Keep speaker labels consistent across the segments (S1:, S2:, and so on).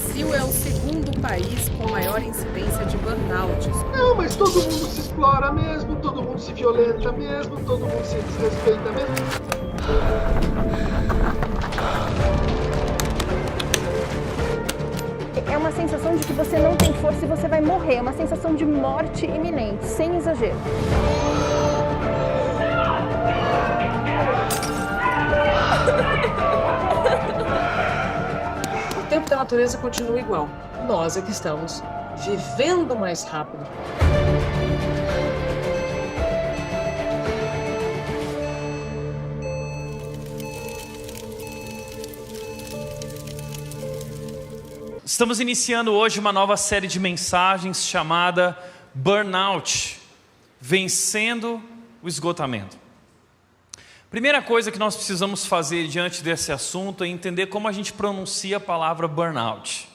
S1: Brasil é o segundo país com maior incidência de burnout.
S2: Não, mas todo mundo se explora mesmo, todo mundo se violenta mesmo, todo mundo se desrespeita mesmo.
S3: É uma sensação de que você não tem força e você vai morrer. É uma sensação de morte iminente, sem exagero.
S4: O tempo da natureza continua igual. Nós é que estamos vivendo mais rápido.
S5: Estamos iniciando hoje uma nova série de mensagens chamada Burnout, vencendo o esgotamento. Primeira coisa que nós precisamos fazer diante desse assunto é entender como a gente pronuncia a palavra burnout.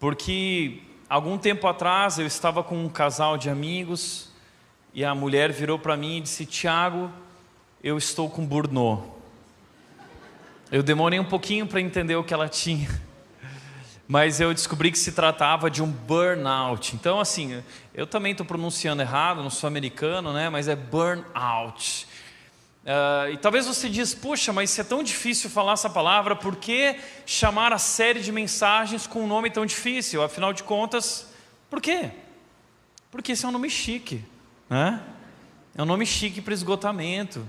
S5: Porque algum tempo atrás eu estava com um casal de amigos e a mulher virou para mim e disse: Tiago, eu estou com burnout. Eu demorei um pouquinho para entender o que ela tinha, mas eu descobri que se tratava de um burnout. Então assim, eu também estou pronunciando errado, não sou americano, né? Mas é burnout. E talvez você diz: puxa, mas se é tão difícil falar essa palavra, por que chamar a série de mensagens com um nome tão difícil? Afinal de contas, por quê? Porque esse é um nome chique, né? É um nome chique para esgotamento.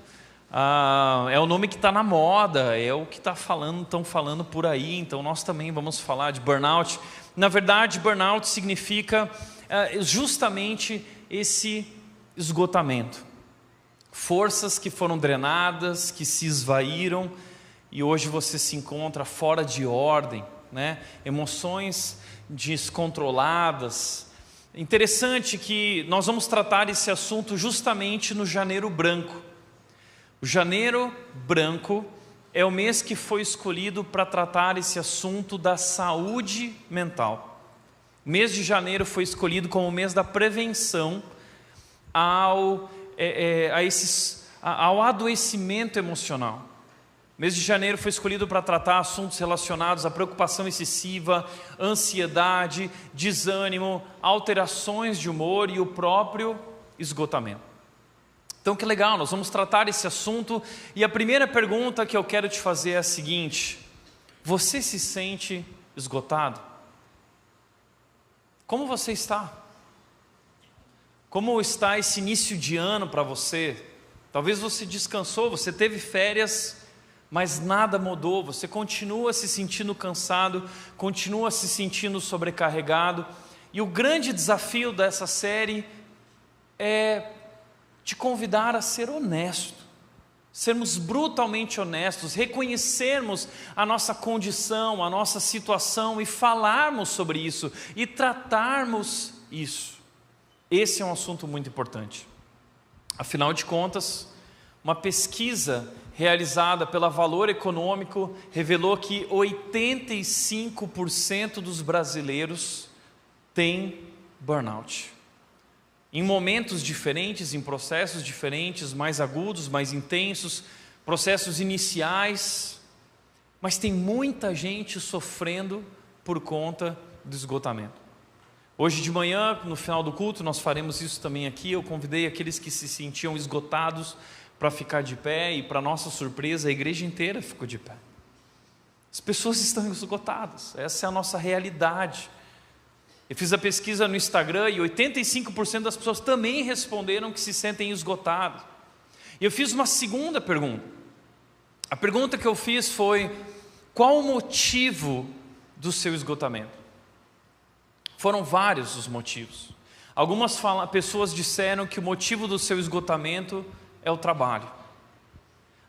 S5: É o nome que está na moda, é o que estão falando por aí, então nós também vamos falar de burnout. Na verdade, burnout significa justamente esse esgotamento. Forças que foram drenadas, que se esvaíram e hoje você se encontra fora de ordem, né? Emoções descontroladas. Interessante que nós vamos tratar esse assunto justamente no Janeiro Branco. O Janeiro Branco é o mês que foi escolhido para tratar esse assunto da saúde mental. O mês de janeiro foi escolhido como o mês da prevenção ao adoecimento emocional. O mês de janeiro foi escolhido para tratar assuntos relacionados à preocupação excessiva, ansiedade, desânimo, alterações de humor e o próprio esgotamento. Então que legal, nós vamos tratar esse assunto e a primeira pergunta que eu quero te fazer é a seguinte: você se sente esgotado? Como você está? Como está esse início de ano para você? Talvez você descansou, você teve férias, mas nada mudou. Você continua se sentindo cansado, continua se sentindo sobrecarregado. E o grande desafio dessa série é te convidar a ser honesto. Sermos brutalmente honestos, reconhecermos a nossa condição, a nossa situação e falarmos sobre isso e tratarmos isso. Esse é um assunto muito importante. Afinal de contas, uma pesquisa realizada pela Valor Econômico revelou que 85% dos brasileiros têm burnout. Em momentos diferentes, em processos diferentes, mais agudos, mais intensos, processos iniciais, mas tem muita gente sofrendo por conta do esgotamento. Hoje de manhã, no final do culto, nós faremos isso também aqui. Eu convidei aqueles que se sentiam esgotados para ficar de pé e, para nossa surpresa, a igreja inteira ficou de pé. As pessoas estão esgotadas, essa é a nossa realidade. Eu fiz a pesquisa no Instagram e 85% das pessoas também responderam que se sentem esgotados. E eu fiz uma segunda pergunta. A pergunta que eu fiz foi: qual o motivo do seu esgotamento? Foram vários os motivos. Algumas pessoas disseram que o motivo do seu esgotamento é o trabalho.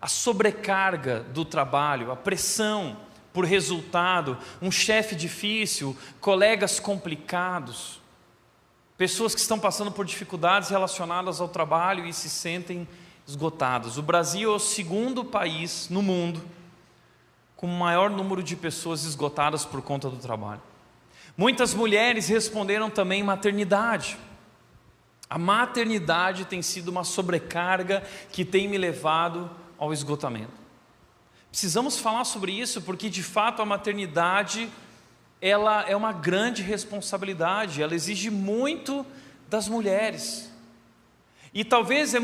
S5: A sobrecarga do trabalho, a pressão por resultado, um chefe difícil, colegas complicados, pessoas que estão passando por dificuldades relacionadas ao trabalho e se sentem esgotados. O Brasil é o segundo país no mundo com o maior número de pessoas esgotadas por conta do trabalho. Muitas mulheres responderam também maternidade. A maternidade tem sido uma sobrecarga que tem me levado ao esgotamento. Precisamos falar sobre isso porque de fato a maternidade ela é uma grande responsabilidade, ela exige muito das mulheres. E talvez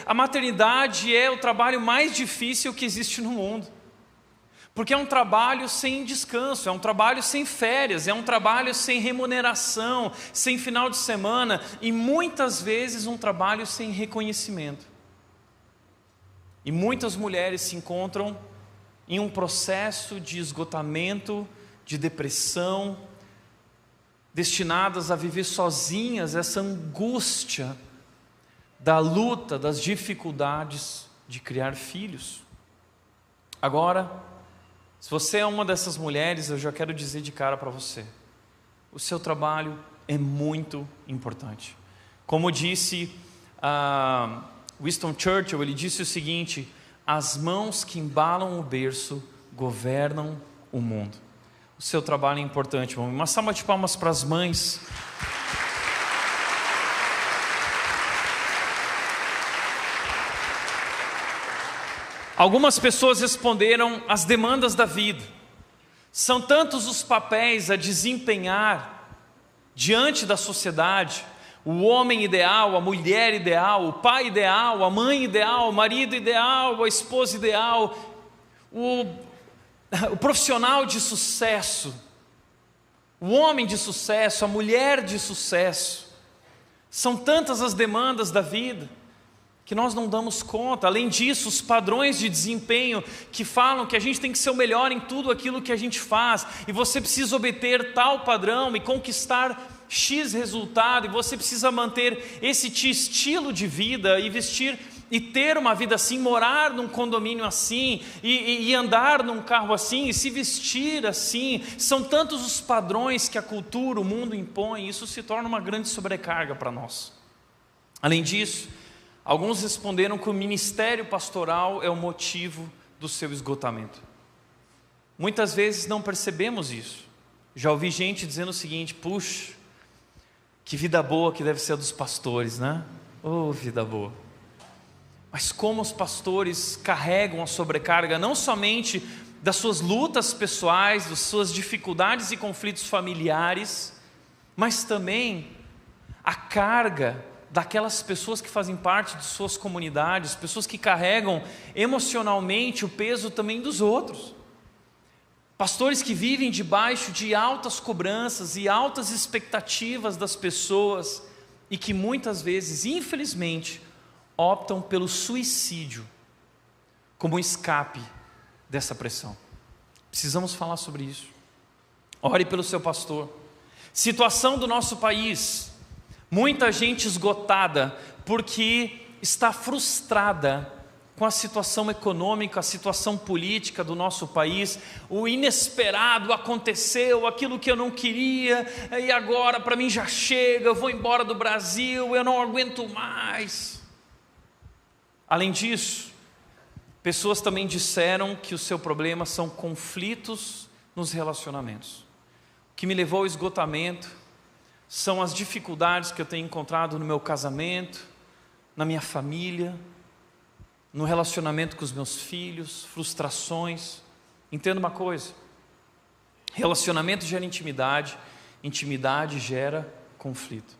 S5: a maternidade é o trabalho mais difícil que existe no mundo. Porque é um trabalho sem descanso, é um trabalho sem férias, é um trabalho sem remuneração, sem final de semana e muitas vezes um trabalho sem reconhecimento. E muitas mulheres se encontram em um processo de esgotamento, de depressão, destinadas a viver sozinhas essa angústia da luta, das dificuldades de criar filhos. Agora, se você é uma dessas mulheres, eu já quero dizer de cara para você, o seu trabalho é muito importante. Como disse Winston Churchill, ele disse o seguinte: as mãos que embalam o berço governam o mundo. O seu trabalho é importante, vamos. Uma salva de palmas para as mães. Algumas pessoas responderam às demandas da vida. São tantos os papéis a desempenhar diante da sociedade: o homem ideal, a mulher ideal, o pai ideal, a mãe ideal, o marido ideal, a esposa ideal, o profissional de sucesso, o homem de sucesso, a mulher de sucesso. São tantas as demandas da vida que nós não damos conta. Além disso, os padrões de desempenho que falam que a gente tem que ser o melhor em tudo aquilo que a gente faz, e você precisa obter tal padrão e conquistar X resultado, e você precisa manter esse estilo de vida e vestir e ter uma vida assim, morar num condomínio assim, e andar num carro assim, e se vestir assim. São tantos os padrões que a cultura, o mundo impõe, e isso se torna uma grande sobrecarga para nós. Além disso, alguns responderam que o ministério pastoral é o motivo do seu esgotamento. Muitas vezes não percebemos isso. Já ouvi gente dizendo o seguinte: puxa, que vida boa que deve ser a dos pastores, né? Oh, vida boa. Mas como os pastores carregam a sobrecarga não somente das suas lutas pessoais, das suas dificuldades e conflitos familiares, mas também a carga daquelas pessoas que fazem parte de suas comunidades, pessoas que carregam emocionalmente o peso também dos outros. Pastores que vivem debaixo de altas cobranças e altas expectativas das pessoas e que muitas vezes, infelizmente, optam pelo suicídio como um escape dessa pressão. Precisamos falar sobre isso. Ore pelo seu pastor. Situação do nosso país: muita gente esgotada porque está frustrada com a situação econômica, a situação política do nosso país. O inesperado aconteceu, aquilo que eu não queria, e agora para mim já chega, eu vou embora do Brasil, eu não aguento mais. Além disso, pessoas também disseram que o seu problema são conflitos nos relacionamentos. O que me levou ao esgotamento são as dificuldades que eu tenho encontrado no meu casamento, na minha família, no relacionamento com os meus filhos, frustrações. Entenda uma coisa: relacionamento gera intimidade, intimidade gera conflito.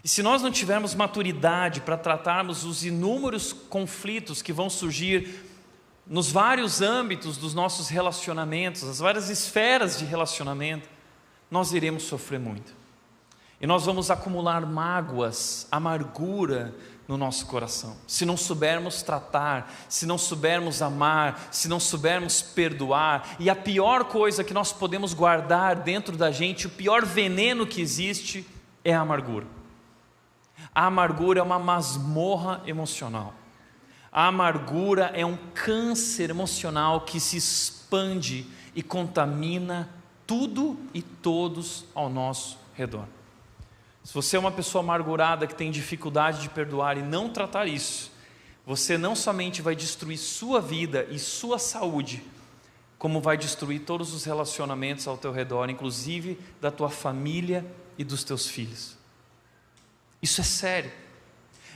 S5: E se nós não tivermos maturidade para tratarmos os inúmeros conflitos que vão surgir nos vários âmbitos dos nossos relacionamentos, as várias esferas de relacionamento, nós iremos sofrer muito. E nós vamos acumular mágoas, amargura no nosso coração. Se não soubermos tratar, se não soubermos amar, se não soubermos perdoar. E a pior coisa que nós podemos guardar dentro da gente, o pior veneno que existe, é a amargura. A amargura é uma masmorra emocional. A amargura é um câncer emocional que se expande e contamina tudo e todos ao nosso redor. Se você é uma pessoa amargurada que tem dificuldade de perdoar e não tratar isso, você não somente vai destruir sua vida e sua saúde, como vai destruir todos os relacionamentos ao teu redor, inclusive da tua família e dos teus filhos. Isso é sério.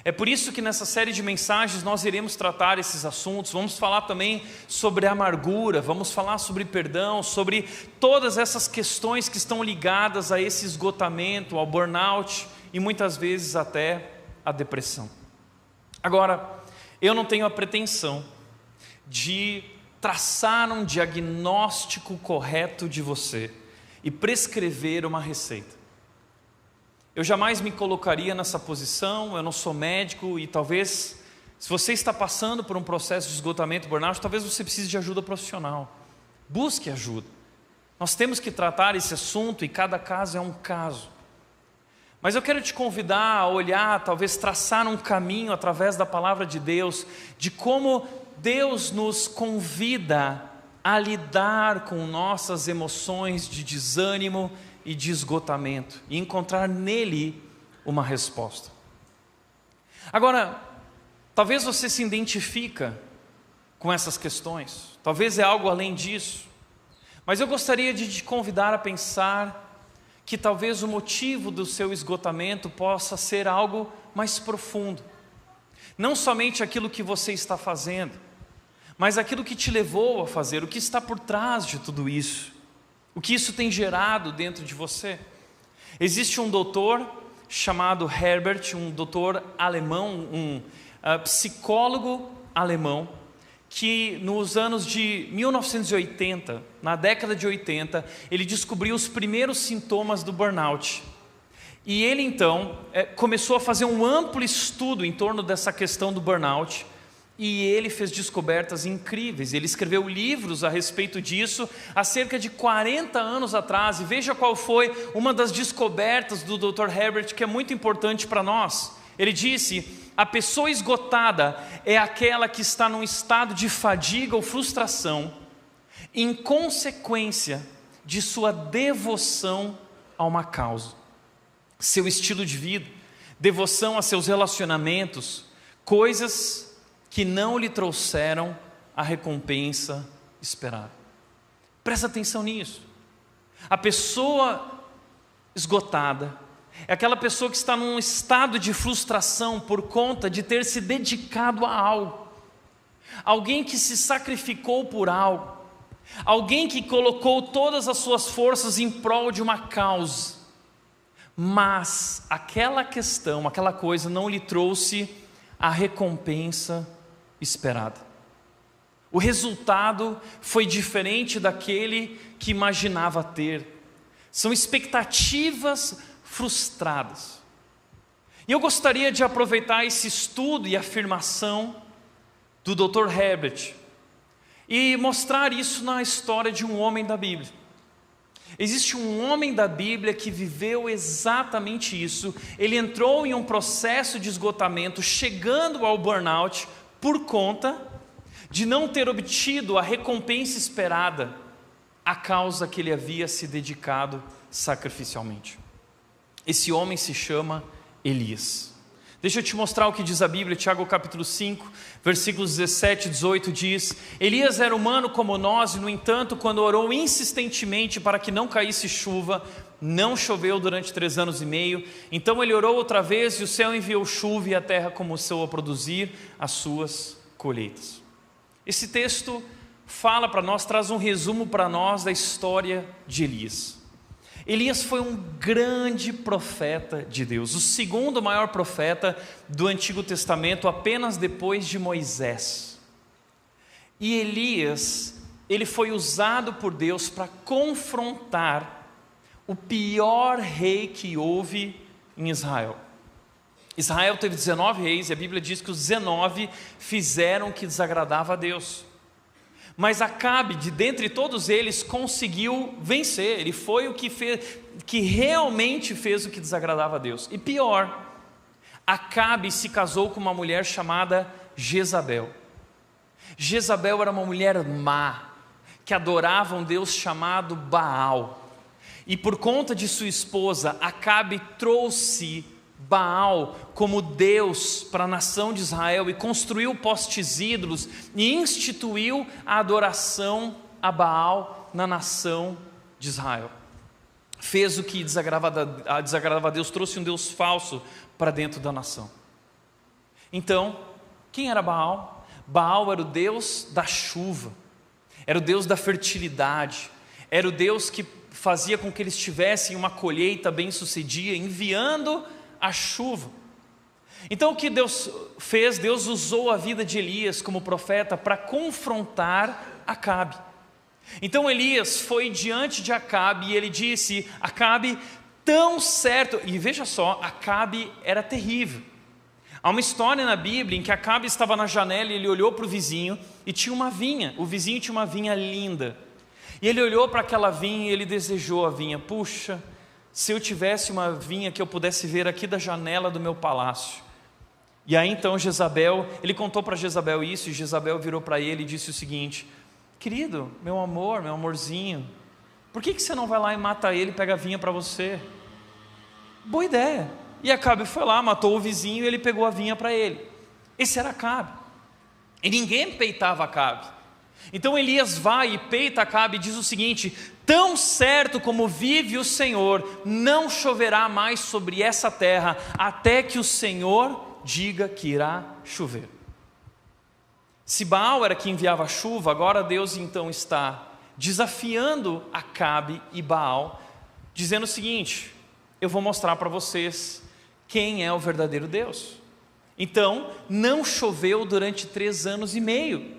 S5: É por isso que nessa série de mensagens nós iremos tratar esses assuntos. Vamos falar também sobre amargura, vamos falar sobre perdão, sobre todas essas questões que estão ligadas a esse esgotamento, ao burnout e muitas vezes até à depressão. Agora, eu não tenho a pretensão de traçar um diagnóstico correto de você e prescrever uma receita. Eu jamais me colocaria nessa posição, eu não sou médico e talvez, se você está passando por um processo de esgotamento, burnout, talvez você precise de ajuda profissional. Busque ajuda. Nós temos que tratar esse assunto e cada caso é um caso. Mas eu quero te convidar a olhar, talvez traçar um caminho através da palavra de Deus, de como Deus nos convida a lidar com nossas emoções de desânimo e de esgotamento e encontrar nele uma resposta. Agora, talvez você se identifica com essas questões, talvez é algo além disso, mas eu gostaria de te convidar a pensar que talvez o motivo do seu esgotamento possa ser algo mais profundo. Não somente aquilo que você está fazendo, mas aquilo que te levou a fazer, o que está por trás de tudo isso. O que isso tem gerado dentro de você? Existe um doutor chamado Herbert, um doutor alemão, um psicólogo alemão, que nos anos de 1980, na década de 80, ele descobriu os primeiros sintomas do burnout. E ele então começou a fazer um amplo estudo em torno dessa questão do burnout, e ele fez descobertas incríveis. Ele escreveu livros a respeito disso há cerca de 40 anos atrás. E veja qual foi uma das descobertas do Dr. Herbert que é muito importante para nós. Ele disse: a pessoa esgotada é aquela que está num estado de fadiga ou frustração em consequência de sua devoção a uma causa. Seu estilo de vida, devoção a seus relacionamentos, coisas que não lhe trouxeram a recompensa esperada. Presta atenção nisso. A pessoa esgotada é aquela pessoa que está num estado de frustração por conta de ter se dedicado a algo. Alguém que se sacrificou por algo. Alguém que colocou todas as suas forças em prol de uma causa. Mas aquela questão, aquela coisa não lhe trouxe a recompensa esperada. O resultado foi diferente daquele que imaginava ter. São expectativas frustradas. E eu gostaria de aproveitar esse estudo e afirmação do Dr. Herbert e mostrar isso na história de um homem da Bíblia. Existe um homem da Bíblia que viveu exatamente isso. Ele entrou em um processo de esgotamento, chegando ao burnout, por conta de não ter obtido a recompensa esperada, à causa que ele havia se dedicado sacrificialmente. Esse homem se chama Elias. Deixa eu te mostrar o que diz a Bíblia. Tiago capítulo 5, versículos 17 e 18 diz: Elias era humano como nós, e no entanto, quando orou insistentemente para que não caísse chuva, não choveu durante 3 anos e meio. Então ele orou outra vez, e o céu enviou chuva, e a terra começou a produzir as suas colheitas. Esse texto fala para nós, traz um resumo para nós da história de Elias. Elias foi um grande profeta de Deus, o segundo maior profeta do Antigo Testamento, apenas depois de Moisés. E Elias, ele foi usado por Deus para confrontar o pior rei que houve em Israel. Israel teve 19 reis, e a Bíblia diz que os 19 fizeram o que desagradava a Deus. Mas Acabe, de dentre todos eles, conseguiu vencer. Ele foi o que fez, que realmente fez o que desagradava a Deus. E pior, Acabe se casou com uma mulher chamada Jezabel. Jezabel era uma mulher má, que adorava um Deus chamado Baal. E por conta de sua esposa, Acabe trouxe Baal como Deus para a nação de Israel e construiu postes ídolos e instituiu a adoração a Baal na nação de Israel. Fez o que desagradava a Deus, trouxe um Deus falso para dentro da nação. Então, quem era Baal? Baal era o deus da chuva, era o deus da fertilidade, era o deus que fazia com que eles tivessem uma colheita bem-sucedida, enviando a chuva. Então o que Deus fez? Deus usou a vida de Elias como profeta para confrontar Acabe. Então Elias foi diante de Acabe e ele disse: Acabe, tão certo, e veja só, Acabe era terrível. Há uma história na Bíblia em que Acabe estava na janela e ele olhou para o vizinho e tinha uma vinha, o vizinho tinha uma vinha linda. E ele olhou para aquela vinha e ele desejou a vinha. Puxa, se eu tivesse uma vinha que eu pudesse ver aqui da janela do meu palácio. E aí então Jezabel, ele contou para Jezabel isso, e Jezabel virou para ele e disse o seguinte: querido, meu amor, meu amorzinho, por que você não vai lá e mata ele e pega a vinha para você? Boa ideia. E Acabe foi lá, matou o vizinho e ele pegou a vinha para ele. Esse era Acabe. E ninguém peitava Acabe. Então Elias vai e peita Acabe e diz o seguinte: tão certo como vive o Senhor, não choverá mais sobre essa terra, até que o Senhor diga que irá chover. Se Baal era quem enviava a chuva, agora Deus então está desafiando Acabe e Baal, dizendo o seguinte: eu vou mostrar para vocês quem é o verdadeiro Deus. Então não choveu durante 3 anos e meio.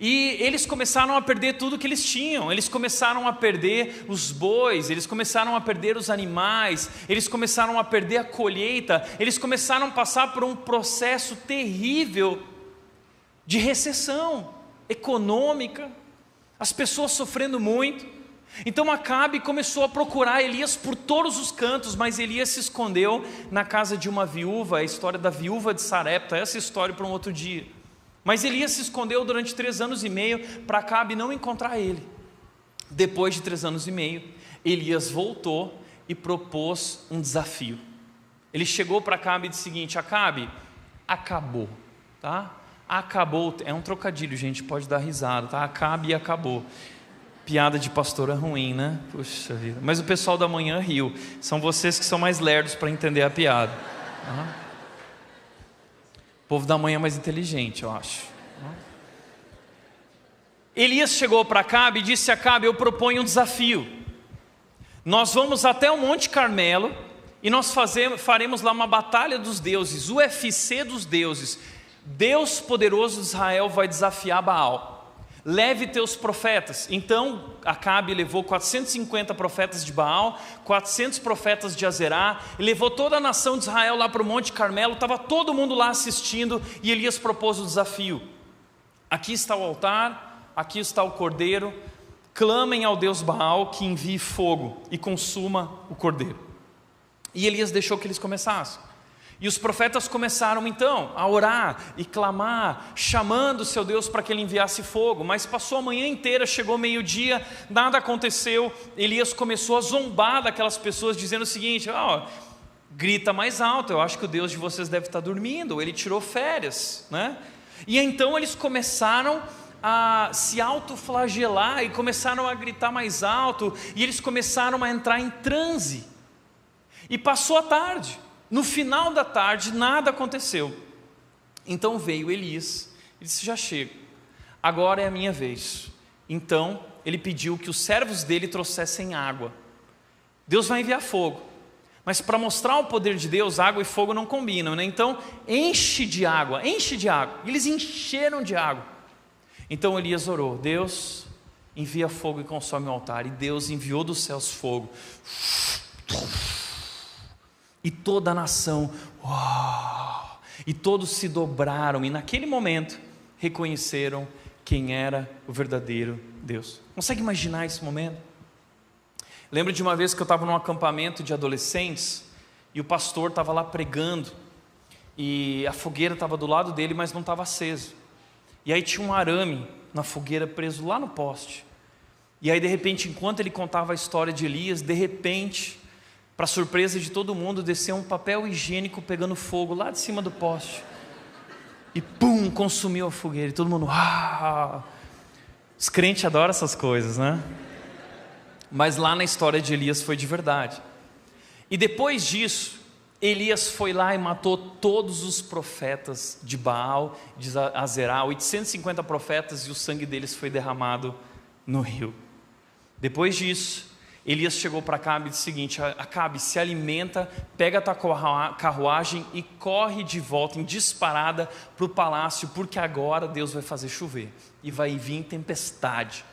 S5: E eles começaram a perder tudo que eles tinham. Eles começaram a perder os bois, eles começaram a perder os animais, eles começaram a perder a colheita, eles começaram a passar por um processo terrível de recessão econômica, as pessoas sofrendo muito. Então Acabe começou a procurar Elias por todos os cantos, mas Elias se escondeu na casa de uma viúva, a história da viúva de Sarepta, essa história para um outro dia. Mas Elias se escondeu durante 3 anos e meio para Acabe não encontrar ele. Depois de 3 anos e meio, Elias voltou e propôs um desafio. Ele chegou para Acabe e disse o seguinte: Acabe, acabou, tá? Acabou, é um trocadilho, gente, pode dar risada, tá? Acabe e acabou. Piada de pastor é ruim, né? Puxa vida. Mas o pessoal da manhã riu. São vocês que são mais lerdos para entender a piada. O povo da manhã é mais inteligente, eu acho. Elias chegou para Acabe e disse: Acabe, eu proponho um desafio. Nós vamos até o Monte Carmelo e nós faremos lá uma batalha dos deuses, UFC dos deuses. Deus poderoso de Israel vai desafiar Baal. Leve teus profetas. Então Acabe levou 450 profetas de Baal, 400 profetas de Azerá, e levou toda a nação de Israel lá para o Monte Carmelo. Estava todo mundo lá assistindo, e Elias propôs o desafio: aqui está o altar, aqui está o cordeiro, clamem ao Deus Baal que envie fogo e consuma o cordeiro. E Elias deixou que eles começassem. E os profetas começaram então a orar e clamar, chamando o seu Deus para que ele enviasse fogo. Mas passou a manhã inteira, chegou meio-dia, nada aconteceu. Elias começou a zombar daquelas pessoas, dizendo o seguinte: grita mais alto, eu acho que o Deus de vocês deve estar dormindo, ou ele tirou férias, né? E então eles começaram a se autoflagelar e começaram a gritar mais alto, e eles começaram a entrar em transe. E passou a tarde. No final da tarde nada aconteceu. Então veio Elias e disse: já chego, agora é a minha vez. Então ele pediu que os servos dele trouxessem água. Deus vai enviar fogo, mas para mostrar o poder de Deus, água e fogo não combinam, né? Então enche de água. E eles encheram de água. Então Elias orou: Deus, envia fogo e consome o altar. E Deus enviou dos céus fogo. E toda a nação, uau, e todos se dobraram, e naquele momento reconheceram quem era o verdadeiro Deus. Consegue imaginar esse momento? Lembro de uma vez que eu estava num acampamento de adolescentes, e o pastor estava lá pregando, e a fogueira estava do lado dele, mas não estava acesa. E aí tinha um arame na fogueira preso lá no poste. E aí de repente, enquanto ele contava a história de Elias, de repente, para surpresa de todo mundo, desceu um papel higiênico pegando fogo lá de cima do poste. E pum, consumiu a fogueira. E todo mundo, Os crentes adoram essas coisas, né? Mas lá na história de Elias foi de verdade. E depois disso, Elias foi lá e matou todos os profetas de Baal, de Azerá, 850 profetas, e o sangue deles foi derramado no rio. Depois disso, Elias chegou para Acabe e disse o seguinte: Acabe, se alimenta, pega a tua carruagem e corre de volta em disparada para o palácio, porque agora Deus vai fazer chover e vai vir tempestade.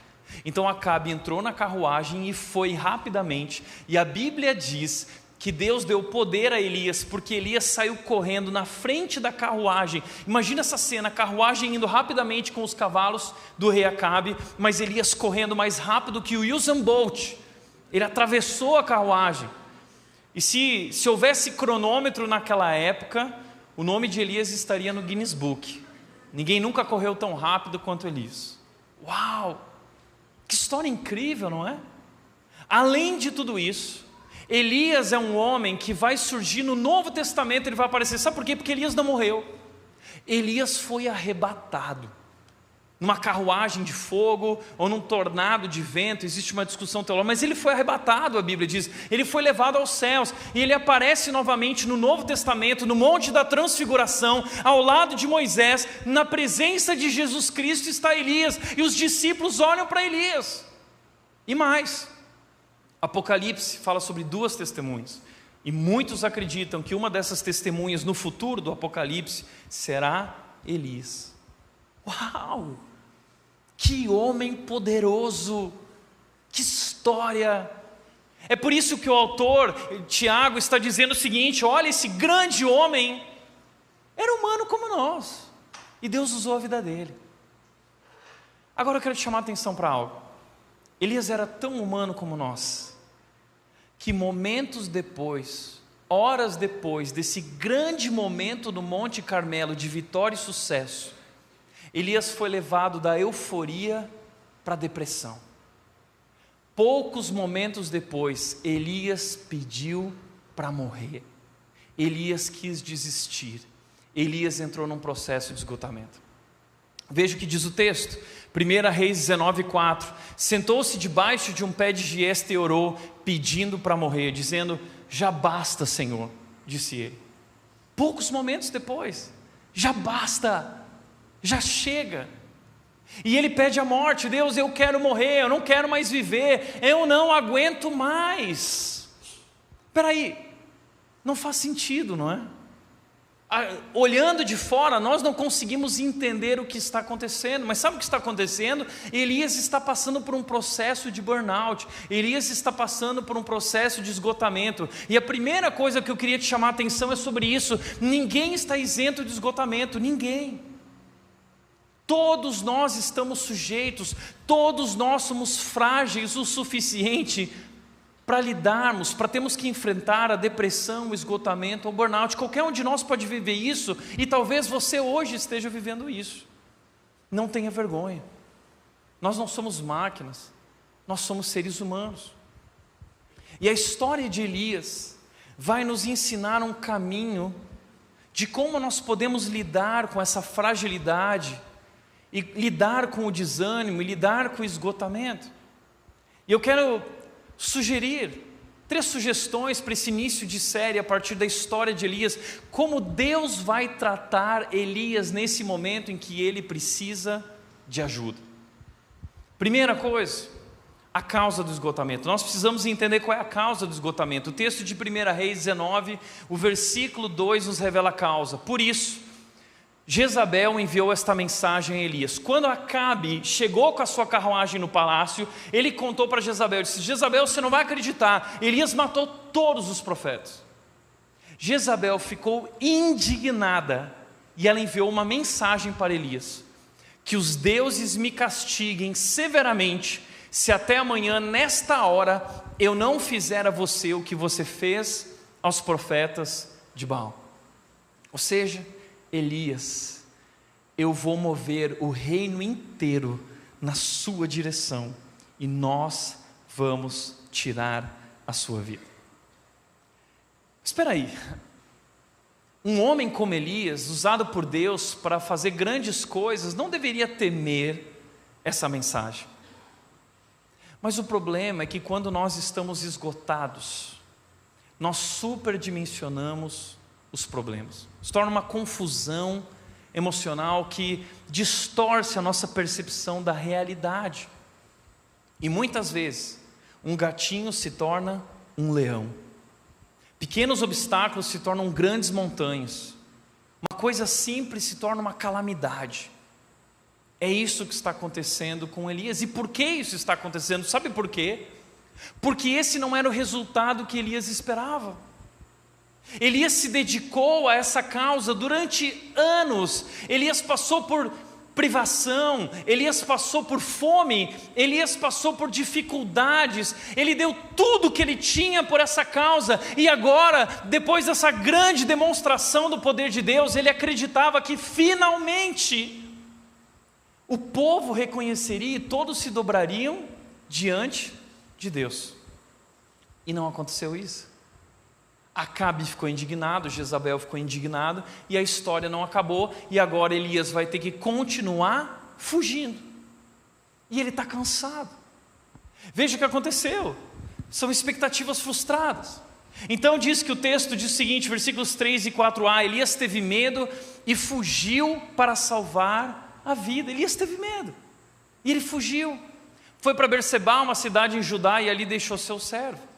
S5: Então Acabe entrou na carruagem e foi rapidamente, e a Bíblia diz que Deus deu poder a Elias, porque Elias saiu correndo na frente da carruagem. Imagina essa cena, a carruagem indo rapidamente com os cavalos do rei Acabe, mas Elias correndo mais rápido que o Usain Bolt. Ele atravessou a carruagem. E se houvesse cronômetro naquela época, o nome de Elias estaria no Guinness Book. Ninguém nunca correu tão rápido quanto Elias. Uau! Que história incrível, não é? Além de tudo isso, Elias é um homem que vai surgir no Novo Testamento, ele vai aparecer. Sabe por quê? Porque Elias não morreu. Elias foi arrebatado numa carruagem de fogo ou num tornado de vento. Existe uma discussão teológica, mas ele foi arrebatado, a Bíblia diz. Ele foi levado aos céus e ele aparece novamente no Novo Testamento, no Monte da Transfiguração, ao lado de Moisés. Na presença de Jesus Cristo está Elias, e os discípulos olham para Elias. E mais, Apocalipse fala sobre duas testemunhas, e muitos acreditam que uma dessas testemunhas no futuro do Apocalipse será Elias. Uau! Que homem poderoso! Que história! É por isso que o autor, Tiago, está dizendo o seguinte: olha, esse grande homem era humano como nós, e Deus usou a vida dele. Agora eu quero te chamar a atenção para algo. Elias era tão humano como nós, que momentos depois, horas depois desse grande momento no Monte Carmelo de vitória e sucesso, Elias foi levado da euforia para a depressão. Poucos momentos depois, Elias pediu para morrer. Elias quis desistir. Elias entrou num processo de esgotamento. Veja o que diz o texto, 1 Reis 19:4. Sentou-se debaixo de um pé de giesta e orou, pedindo para morrer, dizendo: já basta, Senhor, disse ele. Poucos momentos depois, já basta, já chega. E ele pede a morte: Deus, eu quero morrer, eu não quero mais viver, eu não aguento mais. Espera aí, não faz sentido, não é? Olhando de fora, nós não conseguimos entender o que está acontecendo, mas sabe o que está acontecendo? Elias está passando por um processo de burnout, Elias está passando por um processo de esgotamento, e a primeira coisa que eu queria te chamar a atenção é sobre isso. Ninguém está isento de esgotamento, ninguém. Todos nós estamos sujeitos, todos nós somos frágeis o suficiente para lidarmos, para termos que enfrentar a depressão, o esgotamento, o burnout. Qualquer um de nós pode viver isso, e talvez você hoje esteja vivendo isso. Não tenha vergonha, nós não somos máquinas, nós somos seres humanos. E a história de Elias vai nos ensinar um caminho de como nós podemos lidar com essa fragilidade, e lidar com o desânimo, e lidar com o esgotamento. E eu quero sugerir 3 sugestões para esse início de série a partir da história de Elias, como Deus vai tratar Elias nesse momento em que ele precisa de ajuda. Primeira coisa, a causa do esgotamento. Nós precisamos entender qual é a causa do esgotamento. O texto de 1 Reis 19, o versículo 2 nos revela a causa. Por isso, Jezabel enviou esta mensagem a Elias. Quando Acabe chegou com a sua carruagem no palácio, ele contou para Jezabel, disse: Jezabel, você não vai acreditar, Elias matou todos os profetas. Jezabel ficou indignada e ela enviou uma mensagem para Elias: que os deuses me castiguem severamente, se até amanhã, nesta hora, eu não fizer a você o que você fez aos profetas de Baal. Ou seja, Elias, eu vou mover o reino inteiro na sua direção, e nós vamos tirar a sua vida. Espera aí, um homem como Elias, usado por Deus para fazer grandes coisas, não deveria temer essa mensagem. Mas o problema é que quando nós estamos esgotados, nós superdimensionamos os problemas. Se torna uma confusão emocional que distorce a nossa percepção da realidade. E muitas vezes, um gatinho se torna um leão. Pequenos obstáculos se tornam grandes montanhas. Uma coisa simples se torna uma calamidade. É isso que está acontecendo com Elias. E por que isso está acontecendo? Sabe por quê? Porque esse não era o resultado que Elias esperava. Elias se dedicou a essa causa durante anos. Elias passou por privação, Elias passou por fome, Elias passou por dificuldades, ele deu tudo que ele tinha por essa causa, e agora, depois dessa grande demonstração do poder de Deus, ele acreditava que finalmente o povo reconheceria e todos se dobrariam diante de Deus. E não aconteceu isso. Acabe ficou indignado, Jezabel ficou indignado, e a história não acabou, e agora Elias vai ter que continuar fugindo. E ele está cansado. Veja o que aconteceu. São expectativas frustradas. Então diz que o texto diz o seguinte, versículos 3 e 4a, Elias teve medo e fugiu para salvar a vida. Elias teve medo, e ele fugiu. Foi para Berseba, uma cidade em Judá, e ali deixou seu servo.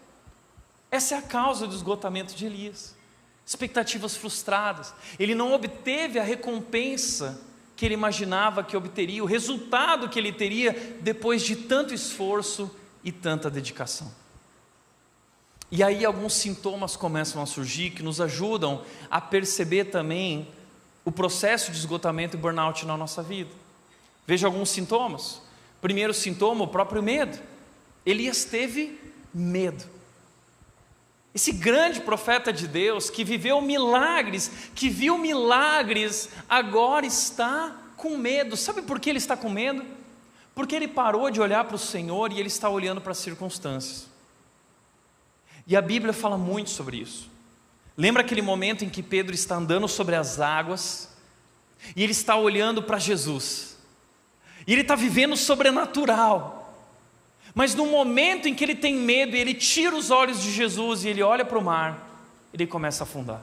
S5: Essa é a causa do esgotamento de Elias. Expectativas frustradas. Ele não obteve a recompensa que ele imaginava que obteria, o resultado que ele teria depois de tanto esforço e tanta dedicação. E aí alguns sintomas começam a surgir que nos ajudam a perceber também o processo de esgotamento e burnout na nossa vida. Veja alguns sintomas. Primeiro sintoma, o próprio medo. Elias teve medo. Esse grande profeta de Deus, que viveu milagres, que viu milagres, agora está com medo. Sabe por que ele está com medo? Porque ele parou de olhar para o Senhor e ele está olhando para as circunstâncias. E a Bíblia fala muito sobre isso. Lembra aquele momento em que Pedro está andando sobre as águas e ele está olhando para Jesus? E ele está vivendo o sobrenatural. Mas no momento em que ele tem medo e ele tira os olhos de Jesus e ele olha para o mar, ele começa a afundar.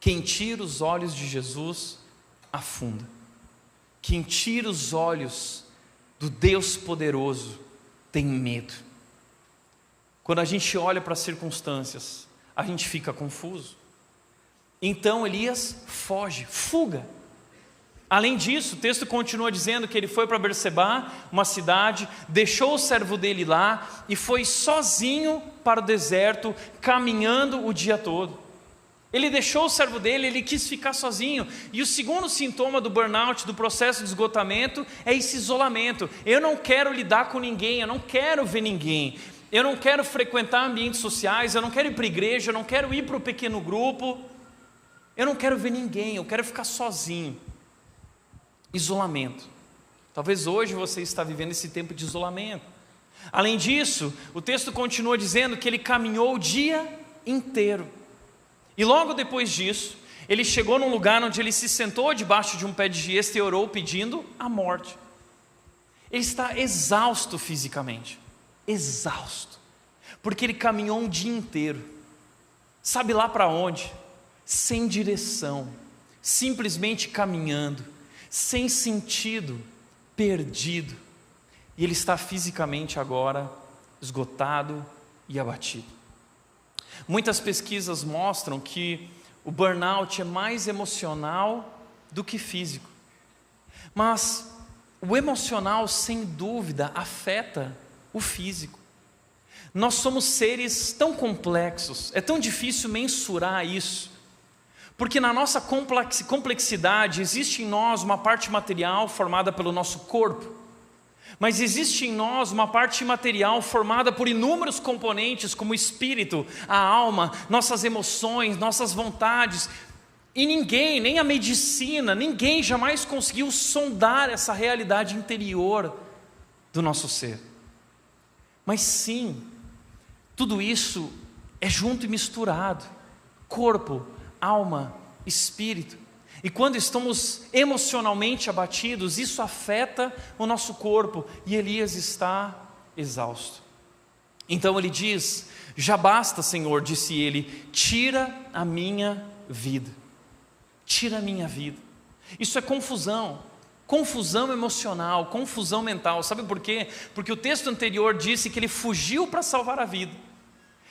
S5: Quem tira os olhos de Jesus, afunda. Quem tira os olhos do Deus poderoso, tem medo. Quando a gente olha para as circunstâncias, a gente fica confuso. Então Elias foge, fuga. Além disso, o texto continua dizendo que ele foi para Berseba, uma cidade, deixou o servo dele lá e foi sozinho para o deserto, caminhando o dia todo. Ele deixou o servo dele, ele quis ficar sozinho. E o segundo sintoma do burnout, do processo de esgotamento, é esse isolamento. Eu não quero lidar com ninguém, eu não quero ver ninguém. Eu não quero frequentar ambientes sociais, eu não quero ir para a igreja, eu não quero ir para o pequeno grupo. Eu não quero ver ninguém, eu quero ficar sozinho. Isolamento. Talvez hoje você está vivendo esse tempo de isolamento. Além disso, o texto continua dizendo que ele caminhou o dia inteiro. E logo depois disso, ele chegou num lugar onde ele se sentou debaixo de um pé de giesta e orou pedindo a morte. Ele está exausto fisicamente. Exausto. Porque ele caminhou um dia inteiro. Sabe lá para onde? Sem direção. Simplesmente caminhando. Sem sentido, perdido, e ele está fisicamente agora esgotado e abatido. Muitas pesquisas mostram que o burnout é mais emocional do que físico, mas o emocional, sem dúvida, afeta o físico. Nós somos seres tão complexos, é tão difícil mensurar isso, porque na nossa complexidade existe em nós uma parte material formada pelo nosso corpo, mas existe em nós uma parte imaterial formada por inúmeros componentes como o espírito, a alma, nossas emoções, nossas vontades, e ninguém, nem a medicina, ninguém jamais conseguiu sondar essa realidade interior do nosso ser. Mas sim, tudo isso é junto e misturado, corpo, alma, espírito. E quando estamos emocionalmente abatidos, isso afeta o nosso corpo. E Elias está exausto. Então ele diz: já basta, Senhor, disse ele, tira a minha vida. Tira a minha vida. Isso é confusão. Confusão emocional, confusão mental. Sabe por quê? Porque o texto anterior disse que ele fugiu para salvar a vida.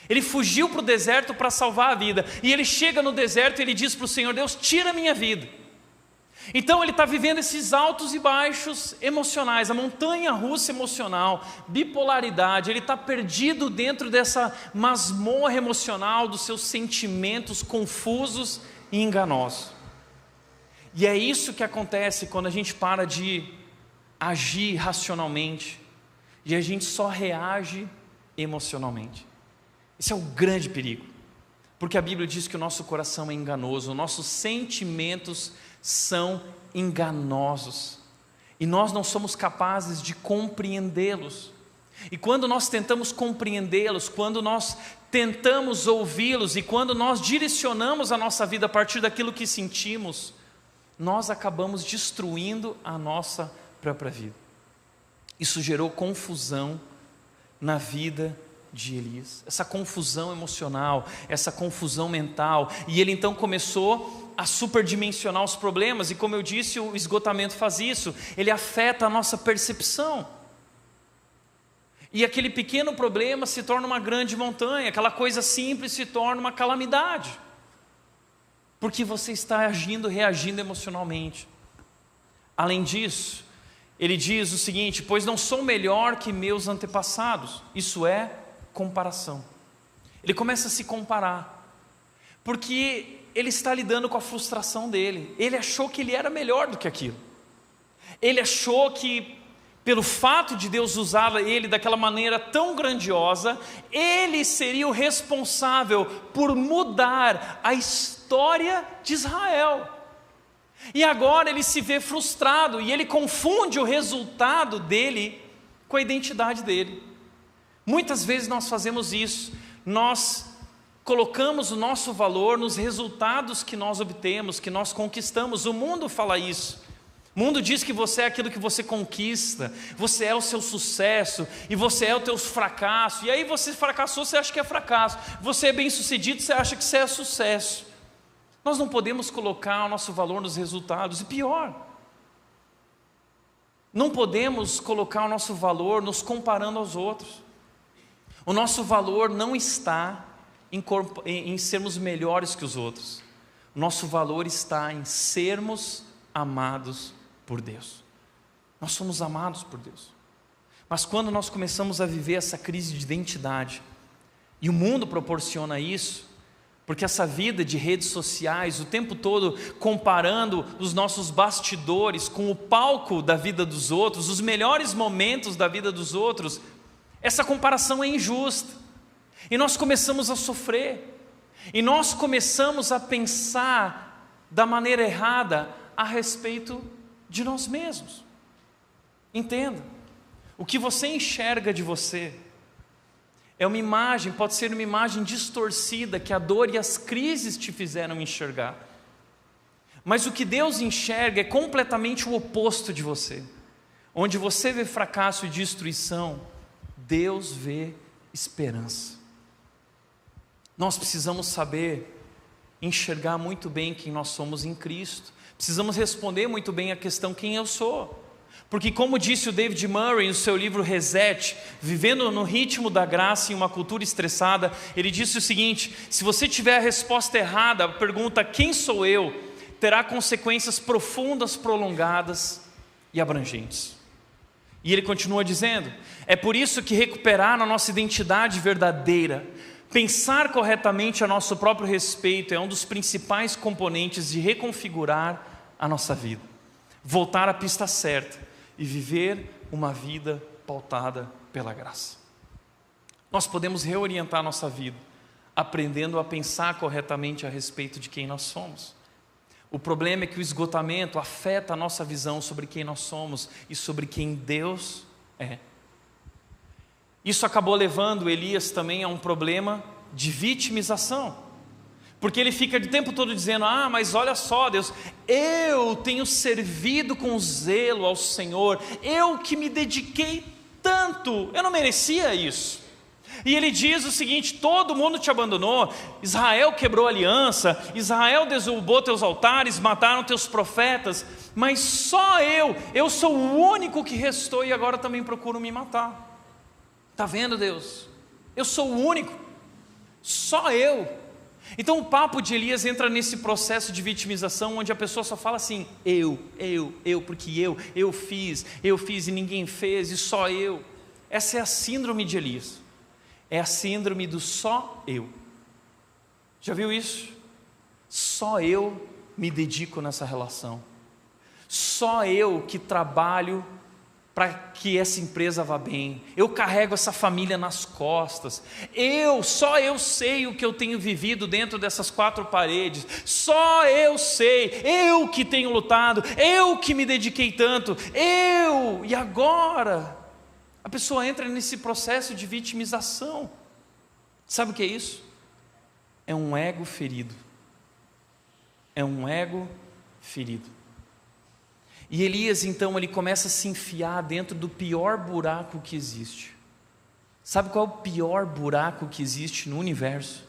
S5: Ele fugiu para o deserto para salvar a vida. E ele chega no deserto e ele diz para o Senhor: Deus, tira a minha vida. Então ele está vivendo esses altos e baixos emocionais, a montanha russa emocional, bipolaridade. Ele está perdido dentro dessa masmorra emocional dos seus sentimentos confusos e enganosos. E é isso que acontece quando a gente para de agir racionalmente e a gente só reage emocionalmente. Esse é o grande perigo, porque a Bíblia diz que o nosso coração é enganoso, nossos sentimentos são enganosos e nós não somos capazes de compreendê-los. E quando nós tentamos compreendê-los, quando nós tentamos ouvi-los e quando nós direcionamos a nossa vida a partir daquilo que sentimos, nós acabamos destruindo a nossa própria vida. Isso gerou confusão na vida de Elias, essa confusão emocional, essa confusão mental, e ele então começou a superdimensionar os problemas, e como eu disse, o esgotamento faz isso, ele afeta a nossa percepção, e aquele pequeno problema se torna uma grande montanha, aquela coisa simples se torna uma calamidade, porque você está agindo, reagindo emocionalmente. Além disso, ele diz o seguinte: pois não sou melhor que meus antepassados. Isso é comparação. Ele começa a se comparar, porque ele está lidando com a frustração dele. Ele achou que ele era melhor do que aquilo. Ele achou que, pelo fato de Deus usar ele daquela maneira tão grandiosa, ele seria o responsável por mudar a história de Israel. E agora ele se vê frustrado e ele confunde o resultado dele com a identidade dele. Muitas vezes nós fazemos isso, nós colocamos o nosso valor nos resultados que nós obtemos, que nós conquistamos. O mundo fala isso. O mundo diz que você é aquilo que você conquista, você é o seu sucesso e você é o teu fracasso. E aí você fracassou, você acha que é fracasso. Você é bem sucedido, você acha que você é sucesso. Nós não podemos colocar o nosso valor nos resultados. E pior, não podemos colocar o nosso valor nos comparando aos outros. O nosso valor não está em sermos melhores que os outros. O nosso valor está em sermos amados por Deus. Nós somos amados por Deus. Mas quando nós começamos a viver essa crise de identidade, e o mundo proporciona isso, porque essa vida de redes sociais, o tempo todo comparando os nossos bastidores com o palco da vida dos outros, os melhores momentos da vida dos outros, essa comparação é injusta, e nós começamos a sofrer, e nós começamos a pensar da maneira errada a respeito de nós mesmos. Entenda, o que você enxerga de você é uma imagem, pode ser uma imagem distorcida que a dor e as crises te fizeram enxergar, mas o que Deus enxerga é completamente o oposto de você. Onde você vê fracasso e destruição, Deus vê esperança. Nós precisamos saber enxergar muito bem quem nós somos em Cristo. Precisamos responder muito bem a questão: quem eu sou? Porque, como disse o David Murray no seu livro Reset, vivendo no ritmo da graça em uma cultura estressada, ele disse o seguinte: se você tiver a resposta errada, a pergunta quem sou eu, terá consequências profundas, prolongadas e abrangentes. E ele continua dizendo: é por isso que recuperar a nossa identidade verdadeira, pensar corretamente a nosso próprio respeito, é um dos principais componentes de reconfigurar a nossa vida, voltar à pista certa e viver uma vida pautada pela graça. Nós podemos reorientar a nossa vida aprendendo a pensar corretamente a respeito de quem nós somos. O problema é que o esgotamento afeta a nossa visão sobre quem nós somos e sobre quem Deus é. Isso acabou levando Elias também a um problema de vitimização, porque ele fica o tempo todo dizendo: mas olha só, Deus, eu tenho servido com zelo ao Senhor, eu que me dediquei tanto, eu não merecia isso. E ele diz o seguinte: todo mundo te abandonou, Israel quebrou a aliança, Israel derrubou teus altares, mataram teus profetas, mas só eu sou o único que restou e agora também procuram me matar. Está vendo, Deus? Eu sou o único, só eu. Então o papo de Elias entra nesse processo de vitimização, onde a pessoa só fala assim: porque eu fiz e ninguém fez, e só eu. Essa é a síndrome de Elias. É a síndrome do só eu. Já viu isso? Só eu me dedico nessa relação. Só eu que trabalho para que essa empresa vá bem. Eu carrego essa família nas costas. Só eu sei o que eu tenho vivido dentro dessas 4 paredes. Só eu sei. Eu que tenho lutado. Eu que me dediquei tanto. E agora a pessoa entra nesse processo de vitimização. Sabe o que é isso? É um ego ferido. É um ego ferido. E Elias, então, ele começa a se enfiar dentro do pior buraco que existe. Sabe qual é o pior buraco que existe no universo?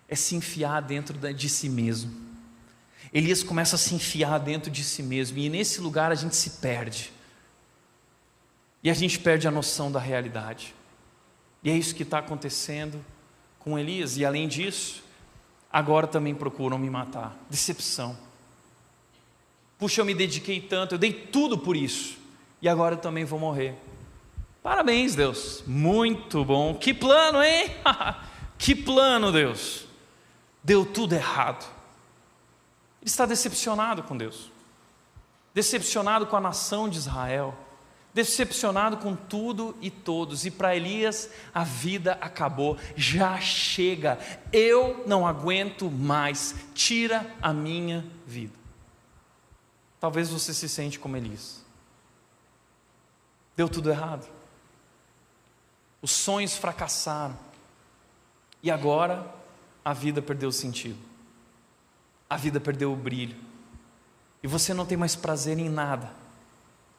S5: É se enfiar dentro de si mesmo. Elias começa a se enfiar dentro de si mesmo, e nesse lugar a gente se perde. E a gente perde a noção da realidade. E é isso que está acontecendo com Elias. E além disso, agora também procuram me matar. Decepção. Puxa, eu me dediquei tanto, eu dei tudo por isso, e agora eu também vou morrer. Parabéns, Deus, muito bom. Que plano, hein? Que plano, Deus. Deu tudo errado. Ele está decepcionado com Deus, decepcionado com a nação de Israel, decepcionado com tudo e todos. E para Elias a vida acabou. Já chega, eu não aguento mais, tira a minha vida. Talvez você se sente como Elias. Deu tudo errado. Os sonhos fracassaram. E agora a vida perdeu o sentido. A vida perdeu o brilho. E você não tem mais prazer em nada.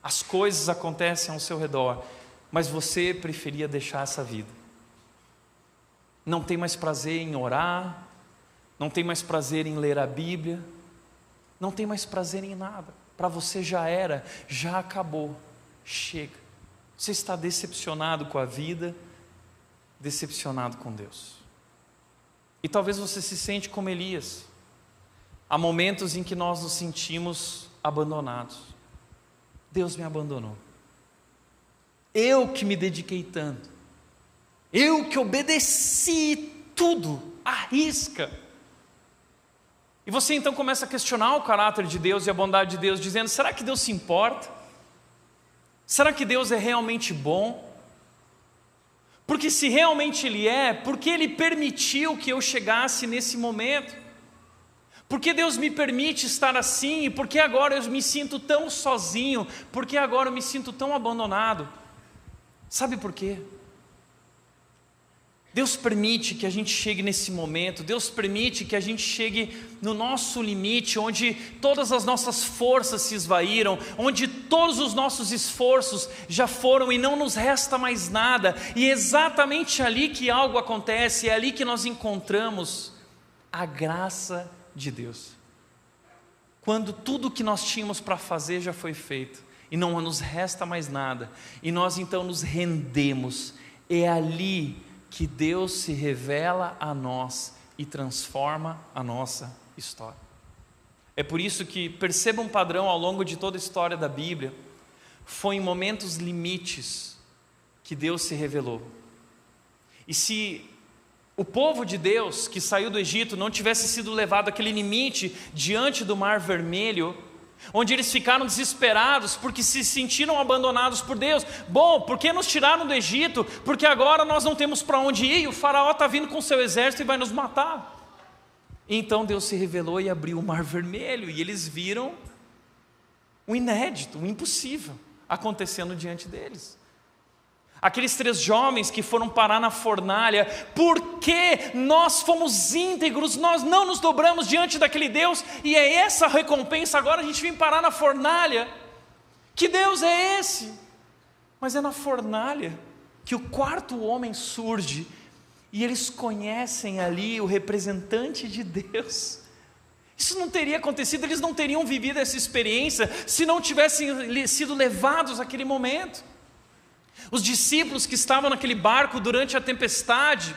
S5: As coisas acontecem ao seu redor, mas você preferia deixar essa vida. Não tem mais prazer em orar, não tem mais prazer em ler a Bíblia, não tem mais prazer em nada. Para você já era, já acabou, chega. Você está decepcionado com a vida, decepcionado com Deus. E talvez você se sente como Elias. Há momentos em que nós nos sentimos abandonados. Deus me abandonou. Eu que me dediquei tanto. Eu que obedeci tudo, à risca. E você então começa a questionar o caráter de Deus e a bondade de Deus, dizendo: será que Deus se importa? Será que Deus é realmente bom? Porque se realmente Ele é, por que Ele permitiu que eu chegasse nesse momento? Por que Deus me permite estar assim? E por que agora eu me sinto tão sozinho? Por que agora eu me sinto tão abandonado? Sabe por quê? Deus permite que a gente chegue nesse momento, Deus permite que a gente chegue no nosso limite, onde todas as nossas forças se esvaíram, onde todos os nossos esforços já foram e não nos resta mais nada, e é exatamente ali que algo acontece, é ali que nós encontramos a graça de Deus. Quando tudo que nós tínhamos para fazer já foi feito, e não nos resta mais nada, e nós então nos rendemos, é ali que Deus se revela a nós e transforma a nossa história. É por isso que, perceba um padrão ao longo de toda a história da Bíblia, foi em momentos limites que Deus se revelou. E se o povo de Deus que saiu do Egito não tivesse sido levado àquele limite diante do Mar Vermelho, onde eles ficaram desesperados porque se sentiram abandonados por Deus. Bom, por que nos tiraram do Egito? Porque agora nós não temos para onde ir, e o faraó está vindo com seu exército e vai nos matar. Então Deus se revelou e abriu o Mar Vermelho, e eles viram o inédito, o impossível acontecendo diante deles. Aqueles 3 jovens que foram parar na fornalha, porque nós fomos íntegros, nós não nos dobramos diante daquele Deus, e é essa a recompensa, agora a gente vem parar na fornalha. Que Deus é esse? Mas é na fornalha que o quarto homem surge e eles conhecem ali o representante de Deus. Isso não teria acontecido, eles não teriam vivido essa experiência se não tivessem sido levados àquele momento. Os discípulos que estavam naquele barco durante a tempestade,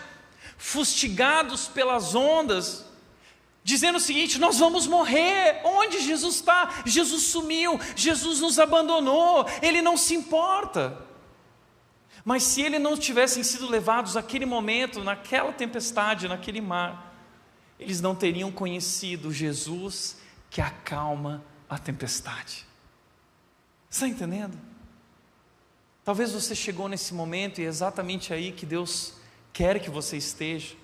S5: fustigados pelas ondas, dizendo o seguinte: nós vamos morrer. Onde Jesus está? Jesus sumiu, Jesus nos abandonou, Ele não se importa. Mas se Ele não tivessem sido levados naquele momento, naquela tempestade, naquele mar, eles não teriam conhecido Jesus que acalma a tempestade. Está entendendo? Talvez você chegou nesse momento e é exatamente aí que Deus quer que você esteja,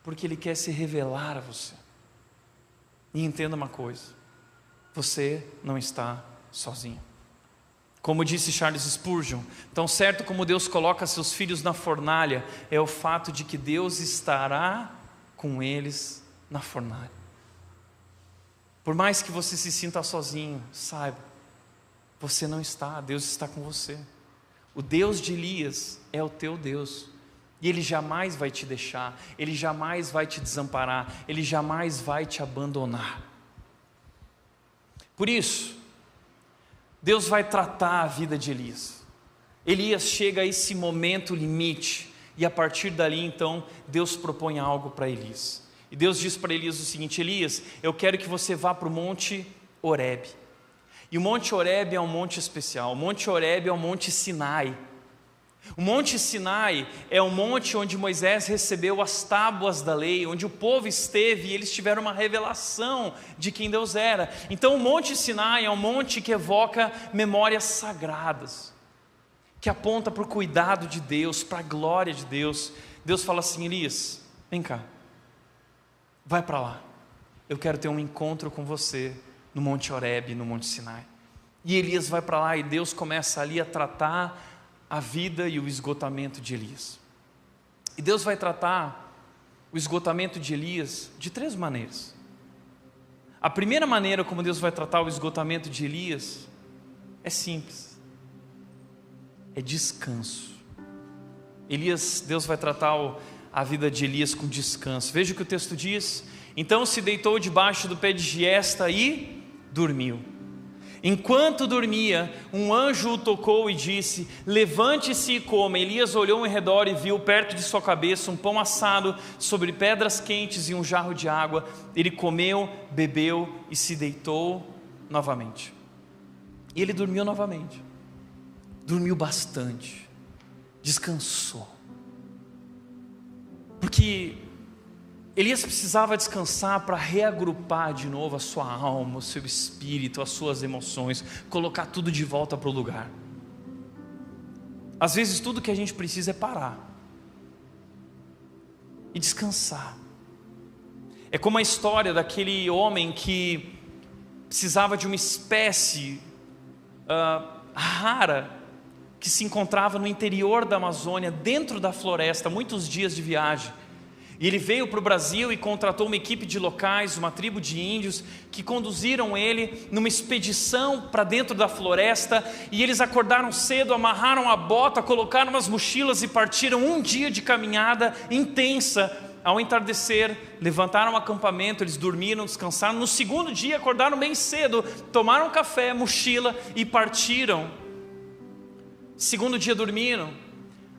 S5: porque Ele quer se revelar a você. E entenda uma coisa: você não está sozinho. Como disse Charles Spurgeon, tão certo como Deus coloca seus filhos na fornalha, é o fato de que Deus estará com eles na fornalha. Por mais que você se sinta sozinho, saiba, você não está, Deus está com você. O Deus de Elias é o teu Deus, e Ele jamais vai te deixar, Ele jamais vai te desamparar, Ele jamais vai te abandonar. Por isso, Deus vai tratar a vida de Elias. Elias chega a esse momento limite, e a partir dali então, Deus propõe algo para Elias. E Deus diz para Elias o seguinte: Elias, eu quero que você vá para o Monte Horebe. E o Monte Horebe é um monte especial. O Monte Horebe é o Monte Sinai. O Monte Sinai é o monte onde Moisés recebeu as tábuas da lei, onde o povo esteve e eles tiveram uma revelação de quem Deus era. Então o Monte Sinai é um monte que evoca memórias sagradas, que aponta para o cuidado de Deus, para a glória de Deus. Deus fala assim: Elias, vem cá, vai para lá, eu quero ter um encontro com você no Monte Horebe, no Monte Sinai. E Elias vai para lá e Deus começa ali a tratar a vida e o esgotamento de Elias. E Deus vai tratar o esgotamento de Elias de 3 maneiras. A primeira maneira como Deus vai tratar o esgotamento de Elias é simples: é descanso. Deus vai tratar a vida de Elias com descanso. Veja o que o texto diz: então se deitou debaixo do pé de giesta e dormiu. Enquanto dormia, um anjo o tocou e disse: levante-se e coma. Elias olhou em redor e viu perto de sua cabeça um pão assado sobre pedras quentes e um jarro de água. Ele comeu, bebeu e se deitou novamente. E ele dormiu novamente. Dormiu bastante, descansou. Porque Elias precisava descansar para reagrupar de novo a sua alma, o seu espírito, as suas emoções, colocar tudo de volta para o lugar. Às vezes tudo que a gente precisa é parar e descansar. É como a história daquele homem que precisava de uma espécie rara, que se encontrava no interior da Amazônia, dentro da floresta, muitos dias de viagem. E ele veio para o Brasil e contratou uma equipe de locais, uma tribo de índios, que conduziram ele numa expedição para dentro da floresta. E eles acordaram cedo, amarraram a bota, colocaram umas mochilas e partiram um dia de caminhada intensa. Ao entardecer, levantaram um acampamento, eles dormiram, descansaram. No segundo dia, acordaram bem cedo, tomaram café, mochila e partiram. Segundo dia dormiram.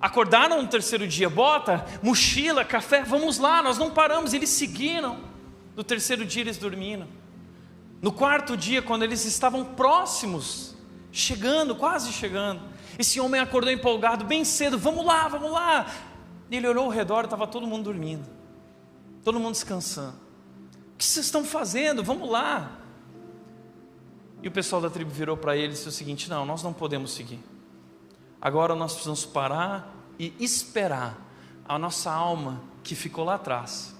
S5: Acordaram no terceiro dia, bota, mochila, café, vamos lá, nós não paramos. Eles seguiram. No terceiro dia eles dormiram. No quarto dia, quando eles estavam próximos, chegando, quase chegando, esse homem acordou empolgado bem cedo: vamos lá, vamos lá. E ele olhou ao redor, estava todo mundo dormindo, todo mundo descansando. O que vocês estão fazendo? Vamos lá. E o pessoal da tribo virou para ele e disse o seguinte: não, nós não podemos seguir. Agora nós precisamos parar e esperar a nossa alma que ficou lá atrás.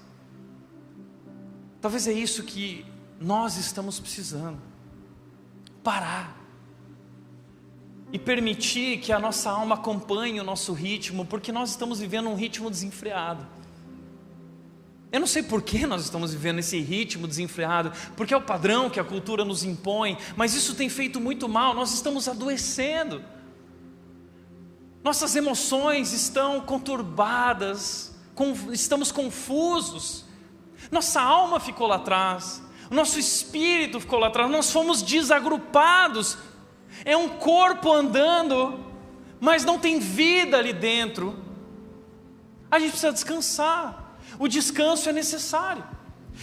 S5: Talvez é isso que nós estamos precisando: parar e permitir que a nossa alma acompanhe o nosso ritmo, porque nós estamos vivendo um ritmo desenfreado. Eu não sei por que nós estamos vivendo esse ritmo desenfreado, porque é o padrão que a cultura nos impõe, mas isso tem feito muito mal. Nós estamos adoecendo. Nossas emoções estão conturbadas, estamos confusos. Nossa alma ficou lá atrás, o nosso espírito ficou lá atrás, nós fomos desagrupados. É um corpo andando, mas não tem vida ali dentro. A gente precisa descansar. O descanso é necessário.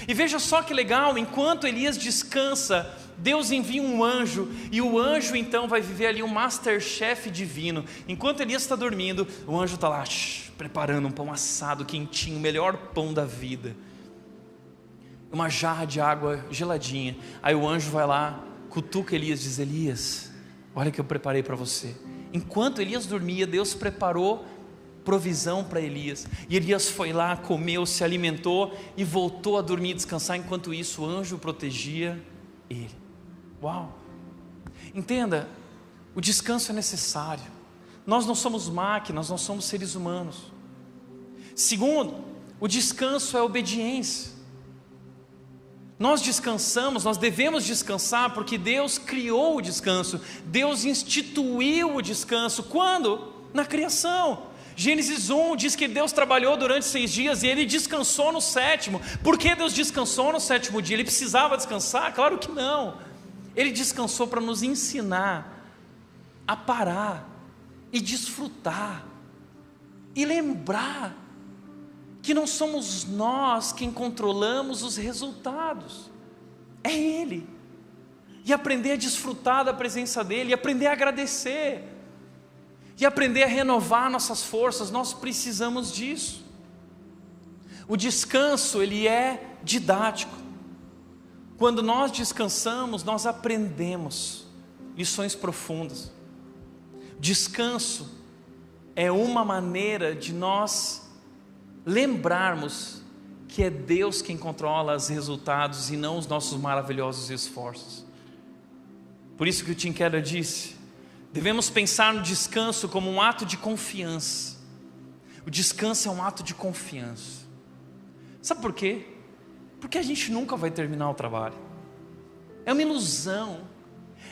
S5: E veja só que legal, enquanto Elias descansa, Deus envia um anjo, e o anjo então vai viver ali um Masterchef divino. Enquanto Elias está dormindo, o anjo está lá preparando um pão assado quentinho, o melhor pão da vida, uma jarra de água geladinha. Aí o anjo vai lá, cutuca Elias e diz: Elias, olha o que eu preparei para você. Enquanto Elias dormia, Deus preparou provisão para Elias, e Elias foi lá, comeu, se alimentou e voltou a dormir e descansar. Enquanto isso, o anjo protegia ele. Uau! Entenda, o descanso é necessário. Nós não somos máquinas, nós somos seres humanos. Segundo, o descanso é obediência. Nós descansamos, nós devemos descansar porque Deus criou o descanso. Deus instituiu o descanso. Quando? Na criação. Gênesis 1 diz que Deus trabalhou durante 6 dias e Ele descansou no 7º. Por que Deus descansou no 7º dia? Ele precisava descansar? Claro que não. Ele descansou para nos ensinar a parar e desfrutar e lembrar que não somos nós quem controlamos os resultados, é Ele. E aprender a desfrutar da presença dEle, e aprender a agradecer, e aprender a renovar nossas forças. Nós precisamos disso. O descanso, ele é didático. Quando nós descansamos, nós aprendemos lições profundas. Descanso é uma maneira de nós lembrarmos que é Deus quem controla os resultados e não os nossos maravilhosos esforços. Por isso que o Tim Keller disse: devemos pensar no descanso como um ato de confiança. O descanso é um ato de confiança. Sabe por quê? Porque a gente nunca vai terminar o trabalho. É uma ilusão,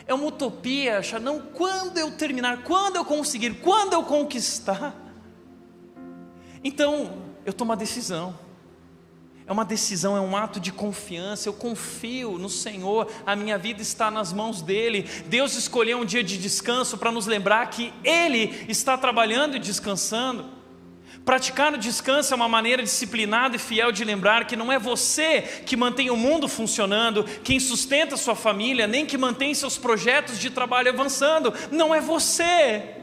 S5: é uma utopia achar, não, quando eu terminar, quando eu conseguir, quando eu conquistar. Então, eu tomo uma decisão. É uma decisão, é um ato de confiança. Eu confio no Senhor, a minha vida está nas mãos dEle. Deus escolheu um dia de descanso para nos lembrar que Ele está trabalhando e descansando. Praticar o descanso é uma maneira disciplinada e fiel de lembrar que não é você que mantém o mundo funcionando, quem sustenta sua família, nem que mantém seus projetos de trabalho avançando. Não é você.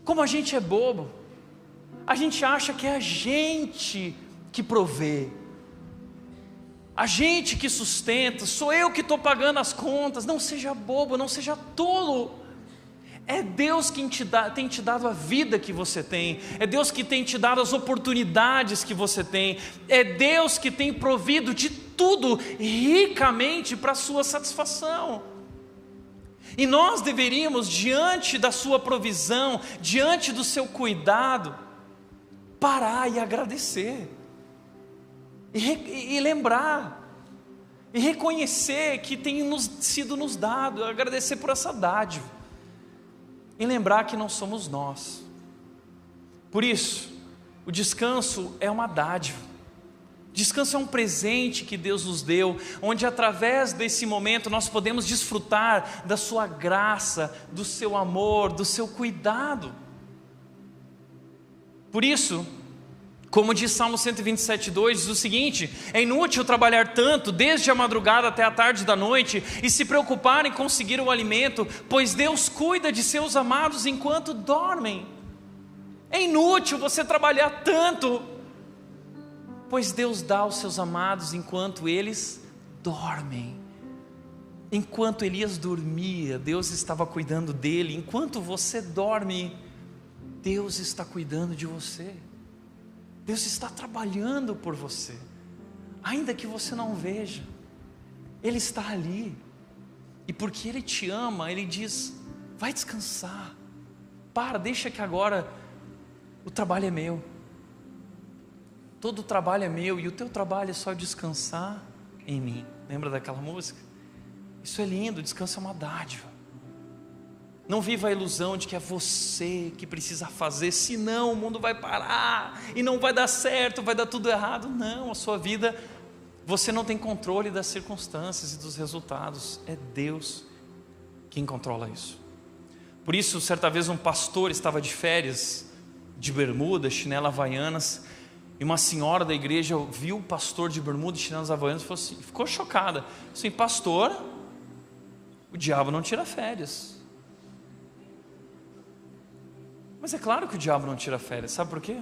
S5: Como a gente é bobo, a gente acha que é a gente que provê, a gente que sustenta, sou eu que estou pagando as contas. Não seja bobo, não seja tolo. É Deus quem tem te dado a vida que você tem, é Deus que tem te dado as oportunidades que você tem, é Deus que tem provido de tudo ricamente para a sua satisfação. E nós deveríamos, diante da sua provisão, diante do seu cuidado, parar e agradecer, e lembrar, e reconhecer que tem sido nos dado, agradecer por essa dádiva, e lembrar que não somos nós. Por isso, o descanso é uma dádiva. Descanso é um presente que Deus nos deu, onde através desse momento nós podemos desfrutar da sua graça, do seu amor, do seu cuidado. Por isso, como diz Salmo 127:2, diz o seguinte: é inútil trabalhar tanto, desde a madrugada até a tarde da noite, e se preocupar em conseguir o alimento, pois Deus cuida de seus amados enquanto dormem. É inútil você trabalhar tanto, pois Deus dá aos seus amados enquanto eles dormem. Enquanto Elias dormia, Deus estava cuidando dele. Enquanto você dorme, Deus está cuidando de você. Deus está trabalhando por você, ainda que você não veja. Ele está ali, e porque Ele te ama, Ele diz: vai descansar, deixa que agora o trabalho é meu. Todo o trabalho é meu, e o teu trabalho é só descansar em mim. Lembra daquela música? Isso é lindo, descanso é uma dádiva. Não viva a ilusão de que é você que precisa fazer, senão o mundo vai parar e não vai dar certo, vai dar tudo errado. Não, a sua vida, você não tem controle das circunstâncias e dos resultados, é Deus quem controla isso. Por isso, certa vez um pastor estava de férias, de bermuda, chinela havaianas, e uma senhora da igreja viu o pastor de bermuda e chinelas havaianas e falou assim, ficou chocada, assim, pastor, o diabo não tira férias. Mas é claro que o diabo não tira férias, sabe por quê?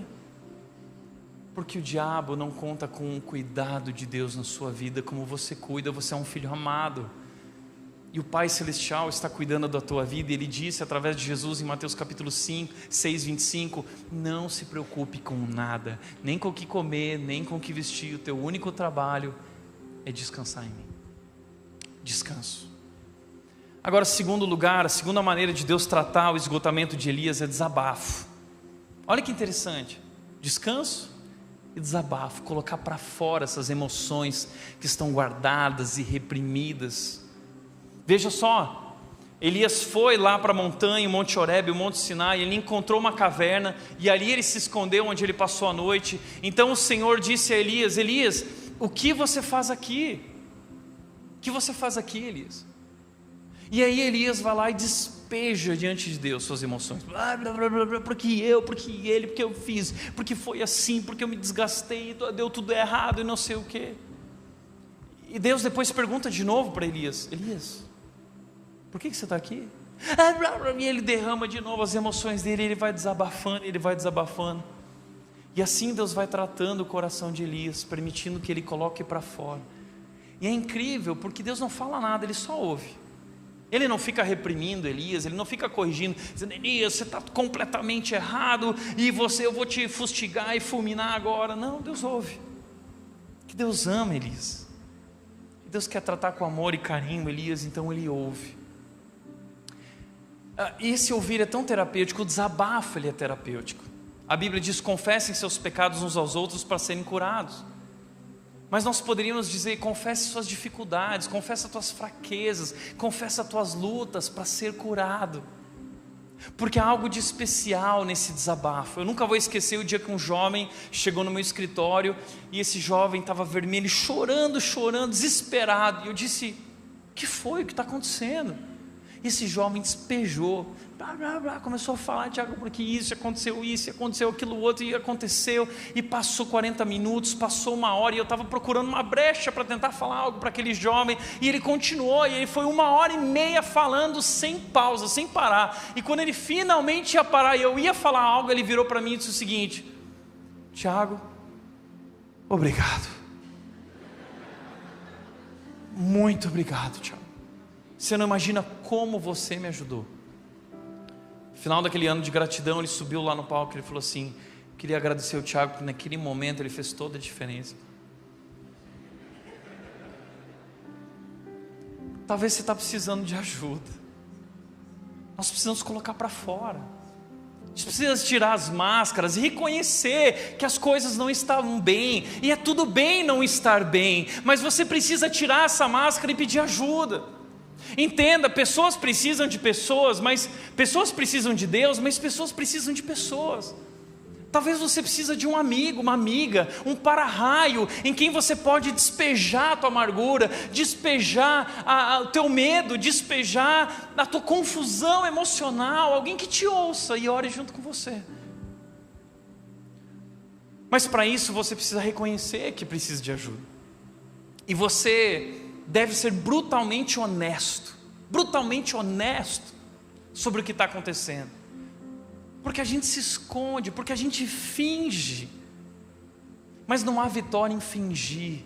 S5: Porque o diabo não conta com o cuidado de Deus na sua vida como você cuida, você é um filho amado. E o Pai Celestial está cuidando da tua vida, e Ele disse através de Jesus em Mateus capítulo 6, 25, não se preocupe com nada, nem com o que comer, nem com o que vestir, o teu único trabalho é descansar em mim. Descanso. Agora, segundo lugar, a segunda maneira de Deus tratar o esgotamento de Elias é desabafo. Olha que interessante, descanso e desabafo, colocar para fora essas emoções que estão guardadas e reprimidas. Veja só, Elias foi lá para a montanha, o Monte Horebe, o Monte Sinai, ele encontrou uma caverna e ali ele se escondeu onde ele passou a noite. Então o Senhor disse a Elias, Elias, o que você faz aqui? O que você faz aqui, Elias? E aí Elias vai lá e despeja diante de Deus suas emoções. Porque ele, porque eu fiz, porque foi assim, porque eu me desgastei, deu tudo errado e não sei o quê. E Deus depois pergunta de novo para Elias, Elias, por que você está aqui? E ele derrama de novo as emoções dele, ele vai desabafando. E assim Deus vai tratando o coração de Elias, permitindo que ele coloque para fora. E é incrível, porque Deus não fala nada, Ele só ouve. Ele não fica reprimindo Elias, ele não fica corrigindo, dizendo, Elias, você está completamente errado, e eu vou te fustigar e fulminar agora. Não, Deus ouve, que Deus ama Elias, que Deus quer tratar com amor e carinho Elias, então Ele ouve. Esse ouvir é tão terapêutico, o desabafo ele é terapêutico. A Bíblia diz, confessem seus pecados uns aos outros para serem curados. Mas nós poderíamos dizer, confesse suas dificuldades, confessa tuas fraquezas, confessa tuas lutas para ser curado. Porque há algo de especial nesse desabafo. Eu nunca vou esquecer o dia que um jovem chegou no meu escritório e esse jovem estava vermelho, chorando, desesperado. E eu disse, o que foi? O que está acontecendo? E esse jovem despejou, começou a falar, Tiago, porque isso, aconteceu aquilo outro, e aconteceu, e passou 40 minutos, passou 1 hora, e eu estava procurando uma brecha para tentar falar algo para aquele jovem, e ele continuou, e ele foi 1h30 falando sem pausa, sem parar, e quando ele finalmente ia parar, e eu ia falar algo, ele virou para mim e disse o seguinte, Tiago, obrigado, muito obrigado, Tiago. Você não imagina como você me ajudou. No final daquele ano de gratidão, ele subiu lá no palco e ele falou assim, queria agradecer o Tiago, porque naquele momento ele fez toda a diferença. Talvez você está precisando de ajuda. Nós precisamos colocar para fora. A gente precisa tirar as máscaras e reconhecer que as coisas não estavam bem. E é tudo bem não estar bem, mas você precisa tirar essa máscara e pedir ajuda. Entenda, pessoas precisam de pessoas, mas pessoas precisam de Deus, mas pessoas precisam de pessoas. Talvez você precisa de um amigo, uma amiga, um para-raio em quem você pode despejar a tua amargura, despejar o teu medo, despejar a tua confusão emocional, alguém que te ouça e ore junto com você. Mas para isso você precisa reconhecer que precisa de ajuda. E você deve ser brutalmente honesto sobre o que está acontecendo, porque a gente se esconde, porque a gente finge, mas não há vitória em fingir,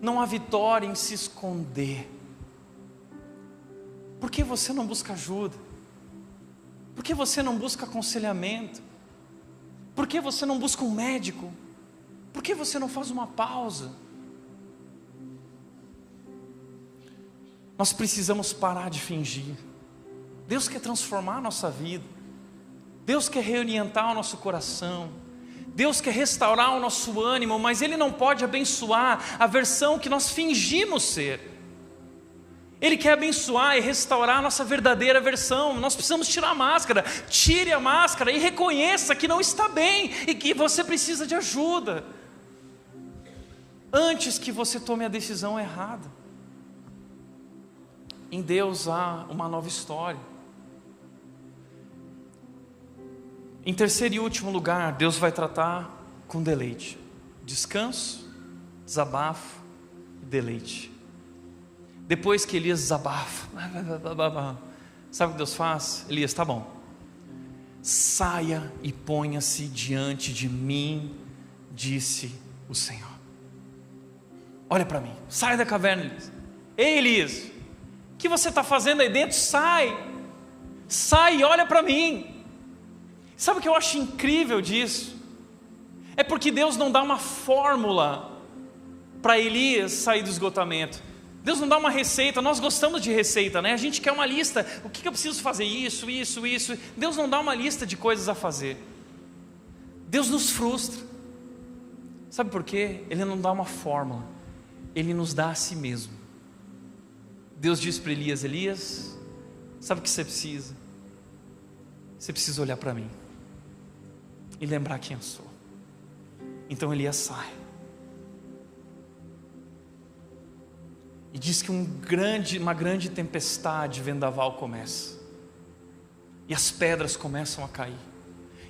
S5: não há vitória em se esconder. Por que você não busca ajuda? Por que você não busca aconselhamento? Por que você não busca um médico? Por que você não faz uma pausa? Nós precisamos parar de fingir. Deus quer transformar a nossa vida. Deus quer reorientar o nosso coração. Deus quer restaurar o nosso ânimo, mas Ele não pode abençoar a versão que nós fingimos ser. Ele quer abençoar e restaurar a nossa verdadeira versão. Nós precisamos tirar a máscara. Tire a máscara e reconheça que não está bem e que você precisa de ajuda, antes que você tome a decisão errada. Em Deus há uma nova história. Em terceiro e último lugar, Deus vai tratar com deleite. Descanso, desabafo e deleite. Depois que Elias desabafa, sabe o que Deus faz? Elias, tá bom, saia e ponha-se diante de mim, disse o Senhor. Olha para mim, sai da caverna, Elias. Ei, Elias, o que você está fazendo aí dentro? Sai e olha para mim. Sabe o que eu acho incrível disso? É porque Deus não dá uma fórmula para Elias sair do esgotamento. Deus não dá uma receita. Nós gostamos de receita, né? A gente quer uma lista. O que eu preciso fazer? Isso. Deus não dá uma lista de coisas a fazer. Deus nos frustra. Sabe por quê? Ele não dá uma fórmula. Ele nos dá a si mesmo. Deus diz para Elias: Elias, sabe o que você precisa? Você precisa olhar para mim e lembrar quem eu sou. Então Elias sai. E diz que uma grande tempestade, vendaval começa. E as pedras começam a cair.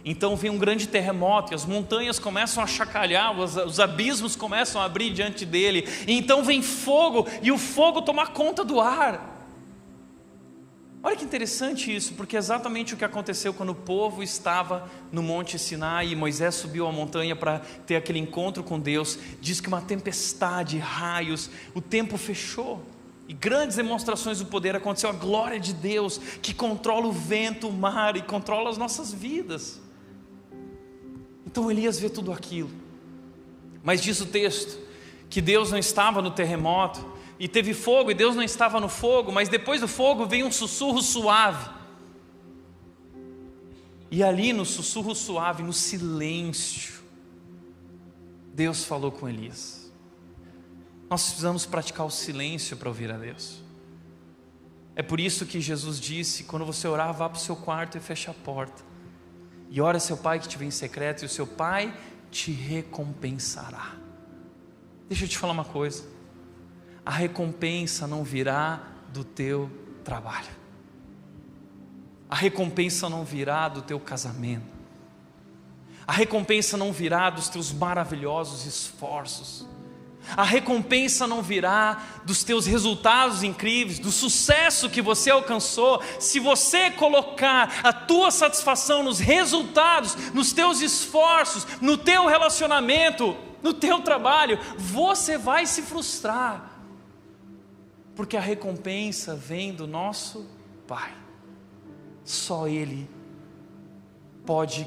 S5: Então vem um grande terremoto e as montanhas começam a chacalhar, os abismos começam a abrir diante dele. E então vem fogo e o fogo toma conta do ar. Olha que interessante isso, porque é exatamente o que aconteceu quando o povo estava no Monte Sinai e Moisés subiu a montanha para ter aquele encontro com Deus. Diz que uma tempestade, raios, o tempo fechou e grandes demonstrações do poder aconteceu. A glória de Deus que controla o vento, o mar e controla as nossas vidas. Então Elias vê tudo aquilo, mas diz o texto que Deus não estava no terremoto. E teve fogo e Deus não estava no fogo, mas depois do fogo veio um sussurro suave. E ali no sussurro suave, no silêncio, Deus falou com Elias. Nós precisamos praticar o silêncio para ouvir a Deus. É por isso que Jesus disse: quando você orar, vá para o seu quarto e feche a porta. E ora seu pai que te vê em secreto, e o seu pai te recompensará. Deixa eu te falar uma coisa. A recompensa não virá do teu trabalho. A recompensa não virá do teu casamento. A recompensa não virá dos teus maravilhosos esforços. A recompensa não virá dos teus resultados incríveis, do sucesso que você alcançou. Se você colocar a tua satisfação nos resultados, nos teus esforços, no teu relacionamento, no teu trabalho, você vai se frustrar. Porque a recompensa vem do nosso Pai. Só Ele pode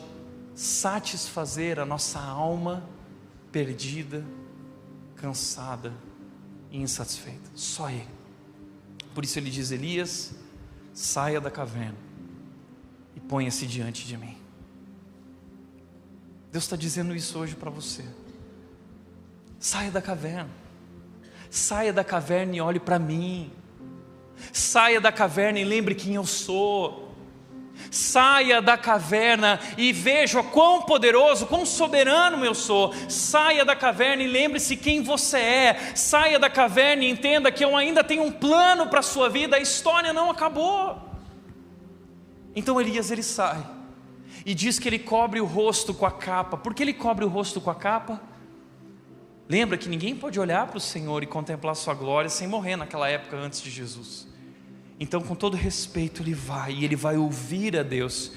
S5: satisfazer a nossa alma perdida, cansada e insatisfeita. Só Ele. Por isso Ele diz: Elias, saia da caverna e ponha-se diante de mim. Deus está dizendo isso hoje para você. Saia da caverna. Saia da caverna e olhe para mim. Saia da caverna e lembre quem eu sou. Saia da caverna e veja o quão poderoso, quão soberano eu sou. Saia da caverna e lembre-se quem você é. Saia da caverna e entenda que eu ainda tenho um plano para a sua vida. A história não acabou. Então Elias, ele sai e diz que ele cobre o rosto com a capa. Por que ele cobre o rosto com a capa? Lembra que ninguém pode olhar para o Senhor e contemplar sua glória sem morrer naquela época antes de Jesus. Então, com todo respeito, ele vai e ele vai ouvir a Deus.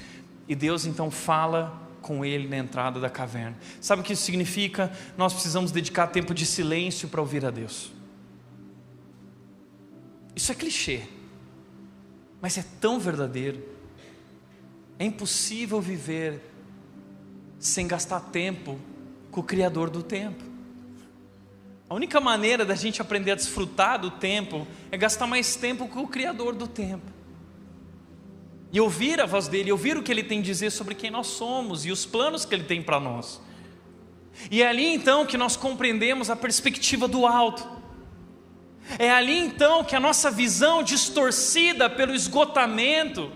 S5: E Deus então fala com ele na entrada da caverna. Sabe o que isso significa? Nós precisamos dedicar tempo de silêncio para ouvir a Deus. Isso é clichê, mas é tão verdadeiro. É impossível viver sem gastar tempo com o Criador do tempo. A única maneira da gente aprender a desfrutar do tempo é gastar mais tempo com o Criador do tempo. E ouvir a voz dele, ouvir o que ele tem a dizer sobre quem nós somos e os planos que ele tem para nós. E é ali então que nós compreendemos a perspectiva do alto. É ali então que a nossa visão distorcida pelo esgotamento,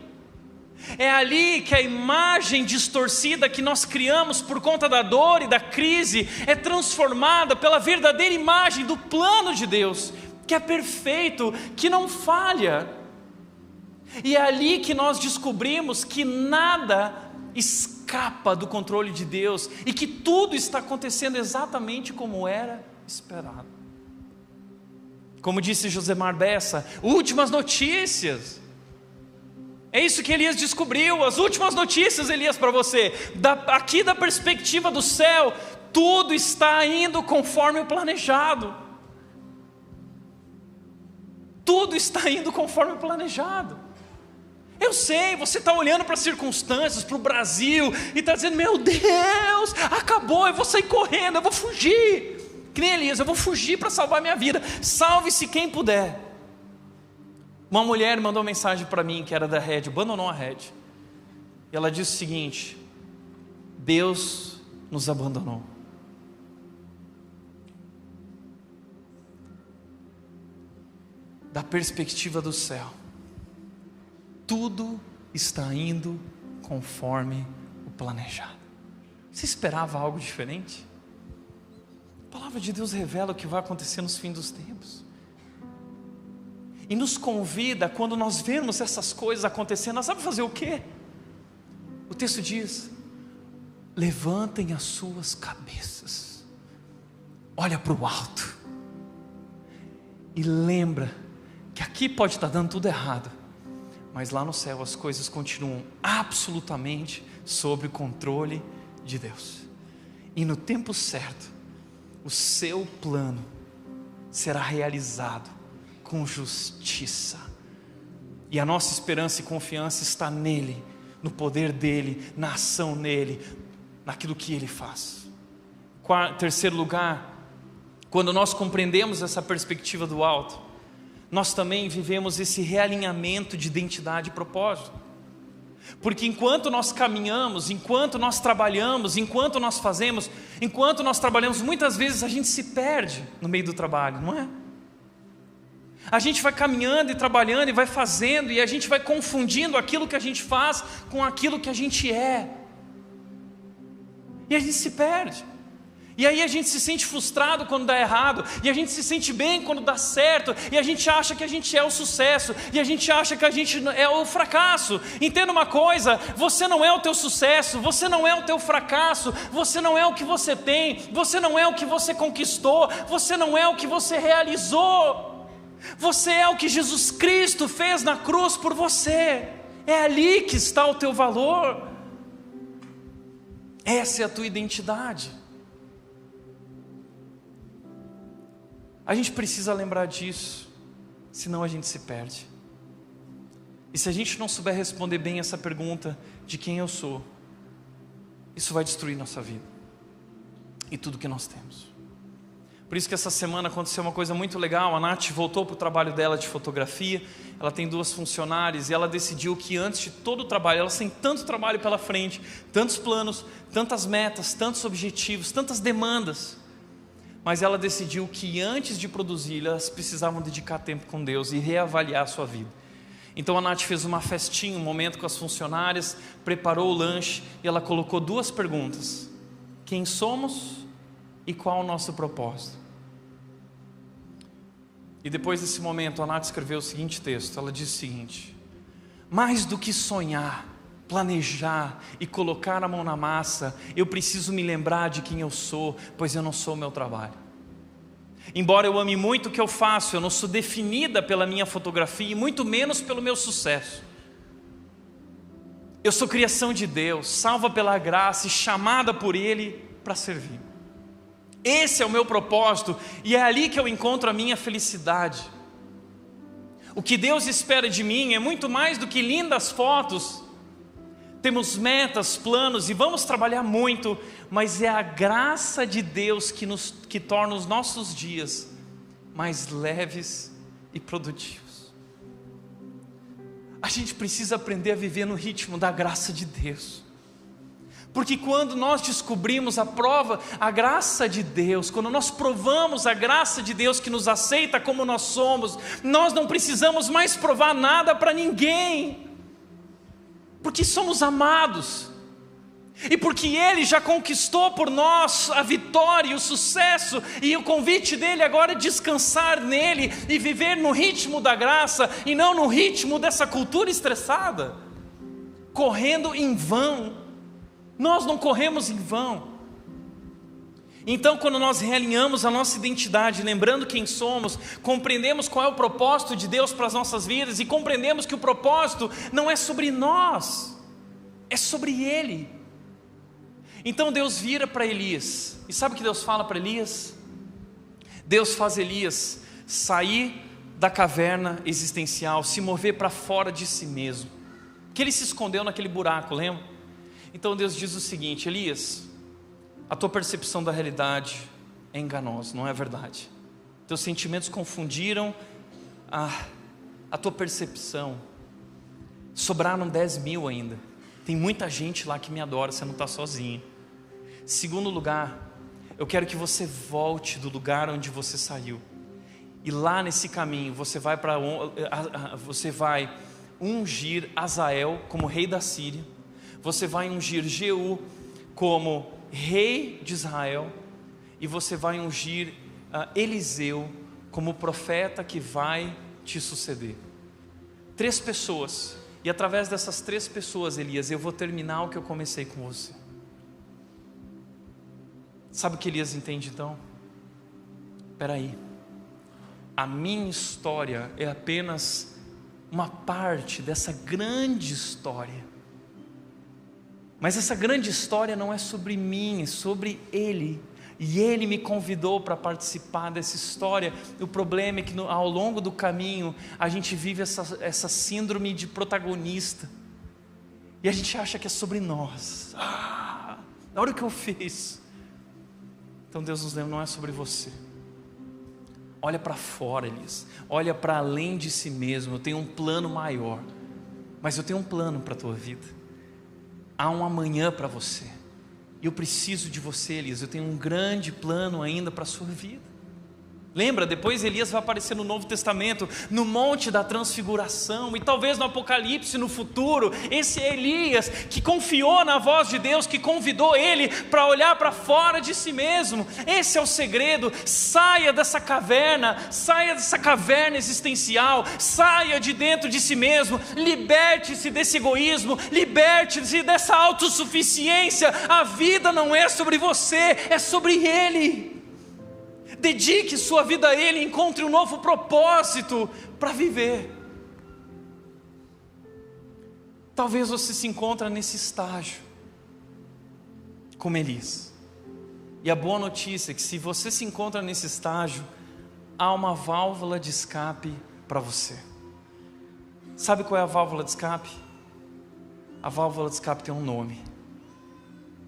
S5: é ali que a imagem distorcida que nós criamos por conta da dor e da crise é transformada pela verdadeira imagem do plano de Deus, que é perfeito, que não falha. E é ali que nós descobrimos que nada escapa do controle de Deus e que tudo está acontecendo exatamente como era esperado. Como disse Josemar Bessa, últimas notícias. É isso que Elias descobriu, as últimas notícias, Elias, para você. Aqui da perspectiva do céu, tudo está indo conforme o planejado. Tudo está indo conforme o planejado. Eu sei, você está olhando para as circunstâncias, para o Brasil, e está dizendo, meu Deus, acabou, eu vou sair correndo, eu vou fugir. Que nem Elias, eu vou fugir para salvar minha vida. Salve-se quem puder. Uma mulher mandou uma mensagem para mim, que era da Red, abandonou a Red. E ela disse o seguinte: Deus nos abandonou. Da perspectiva do céu, tudo está indo conforme o planejado. Você esperava algo diferente? A palavra de Deus revela o que vai acontecer nos fins dos tempos. E nos convida, quando nós vemos essas coisas acontecendo, nós sabemos fazer o quê? O texto diz: levantem as suas cabeças, olha para o alto, e lembra que aqui pode estar dando tudo errado, mas lá no céu as coisas continuam absolutamente sob o controle de Deus. E no tempo certo, o seu plano será realizado com justiça. E a nossa esperança e confiança está nele, no poder dele, na ação nele, naquilo que ele faz. Terceiro lugar, quando nós compreendemos essa perspectiva do alto, nós também vivemos esse realinhamento de identidade e propósito. Porque enquanto nós caminhamos, enquanto nós trabalhamos, enquanto nós fazemos, enquanto nós trabalhamos, muitas vezes a gente se perde no meio do trabalho, não é? A gente vai caminhando e trabalhando e vai fazendo, e a gente vai confundindo aquilo que a gente faz com aquilo que a gente é. E a gente se perde. E aí a gente se sente frustrado quando dá errado, e a gente se sente bem quando dá certo, e a gente acha que a gente é o sucesso, e a gente acha que a gente é o fracasso. Entenda uma coisa: você não é o teu sucesso, você não é o teu fracasso, você não é o que você tem, você não é o que você conquistou, você não é o que você realizou, você é o que Jesus Cristo fez na cruz por você. É ali que está o teu valor, essa é a tua identidade. A gente precisa lembrar disso, senão a gente se perde. E se a gente não souber responder bem essa pergunta de quem eu sou, isso vai destruir nossa vida e tudo que nós temos. Por isso que essa semana aconteceu uma coisa muito legal. A Nath voltou para o trabalho dela de fotografia. Ela tem 2 funcionárias e ela decidiu que antes de todo o trabalho, elas têm tanto trabalho pela frente, tantos planos, tantas metas, tantos objetivos, tantas demandas, mas ela decidiu que antes de produzir, elas precisavam dedicar tempo com Deus e reavaliar a sua vida. Então a Nath fez uma festinha, um momento com as funcionárias, preparou o lanche e ela colocou 2 perguntas: quem somos e qual o nosso propósito? E depois desse momento a Nath escreveu o seguinte texto. Ela disse o seguinte: mais do que sonhar, planejar e colocar a mão na massa, eu preciso me lembrar de quem eu sou, pois eu não sou o meu trabalho. Embora eu ame muito o que eu faço, eu não sou definida pela minha fotografia e muito menos pelo meu sucesso. Eu sou criação de Deus, salva pela graça e chamada por Ele para servir. Esse é o meu propósito e é ali que eu encontro a minha felicidade. O que Deus espera de mim é muito mais do que lindas fotos. Temos metas, planos e vamos trabalhar muito, mas é a graça de Deus que torna os nossos dias mais leves e produtivos. A gente precisa aprender a viver no ritmo da graça de Deus, Porque quando nós descobrimos a graça de Deus, quando nós provamos a graça de Deus que nos aceita como nós somos, nós não precisamos mais provar nada para ninguém, porque somos amados, e porque Ele já conquistou por nós a vitória e o sucesso, e o convite dEle agora é descansar nele, e viver no ritmo da graça, e não no ritmo dessa cultura estressada, correndo em vão. Nós não corremos em vão. Então, quando nós realinhamos a nossa identidade, lembrando quem somos, compreendemos qual é o propósito de Deus para as nossas vidas, e compreendemos que o propósito não é sobre nós, é sobre Ele. Então Deus vira para Elias, e sabe o que Deus fala para Elias? Deus faz Elias sair da caverna existencial, se mover para fora de si mesmo, que ele se escondeu naquele buraco, lembra? Então Deus diz o seguinte: Elias, a tua percepção da realidade é enganosa, não é verdade. Teus sentimentos confundiram a tua percepção. Sobraram 10.000 ainda. Tem muita gente lá que me adora, você não está sozinho. Segundo lugar, eu quero que você volte do lugar onde você saiu. E lá nesse caminho você vai ungir Azael como rei da Síria. Você vai ungir Jeú como rei de Israel, e você vai ungir Eliseu como profeta que vai te suceder. 3 pessoas, e através dessas 3 pessoas, Elias, eu vou terminar o que eu comecei com você. Sabe o que Elias entende então? Espera aí, a minha história é apenas uma parte dessa grande história. Mas essa grande história não é sobre mim, é sobre Ele. E Ele me convidou para participar dessa história. O problema é que ao longo do caminho a gente vive essa síndrome de protagonista. E a gente acha que é sobre nós. Olha o que eu fiz. Então Deus nos lembra, não é sobre você. Olha para fora, Elias. Olha para além de si mesmo. Eu tenho um plano maior. Mas eu tenho um plano para a tua vida. Há um amanhã para você, e eu preciso de você, Elias. Eu tenho um grande plano ainda para a sua vida. Lembra, depois Elias vai aparecer no Novo Testamento, no Monte da Transfiguração, e talvez no Apocalipse no futuro. Esse é Elias que confiou na voz de Deus, que convidou ele para olhar para fora de si mesmo. Esse é o segredo. Saia dessa caverna existencial, saia de dentro de si mesmo, liberte-se desse egoísmo, liberte-se dessa autossuficiência. A vida não é sobre você, é sobre Ele. Dedique sua vida a Ele, encontre um novo propósito para viver. Talvez você se encontre nesse estágio, como Elias. E a boa notícia é que se você se encontra nesse estágio, há uma válvula de escape para você. Sabe qual é a válvula de escape? A válvula de escape tem um nome,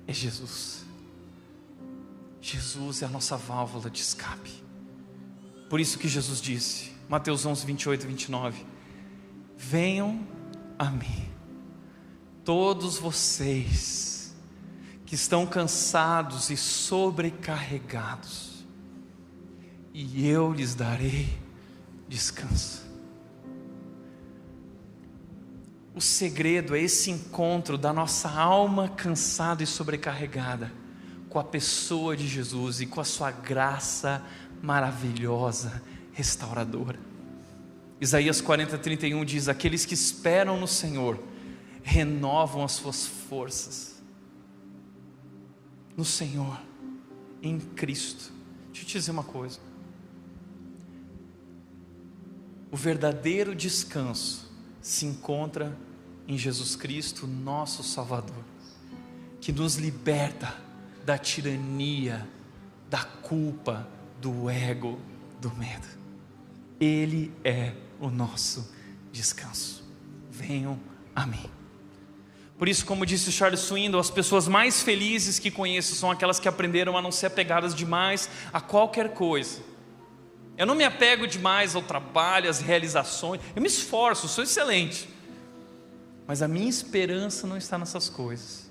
S5: é Jesus. Jesus é a nossa válvula de escape. Por isso que Jesus disse, Mateus 11, 28 e 29, venham a mim, todos vocês que estão cansados e sobrecarregados, e eu lhes darei descanso. O segredo é esse encontro da nossa alma cansada e sobrecarregada com a pessoa de Jesus e com a sua graça maravilhosa, restauradora. Isaías 40, 31 diz: aqueles que esperam no Senhor renovam as suas forças. No Senhor, em Cristo. Deixa eu te dizer uma coisa: o verdadeiro descanso se encontra em Jesus Cristo, nosso Salvador, que nos liberta da tirania, da culpa, do ego, do medo. Ele é o nosso descanso. Venham a mim. Por isso, como disse Charles Swindoll, as pessoas mais felizes que conheço são aquelas que aprenderam a não ser apegadas demais a qualquer coisa. Eu não me apego demais ao trabalho, às realizações. Eu me esforço, sou excelente, mas a minha esperança não está nessas coisas.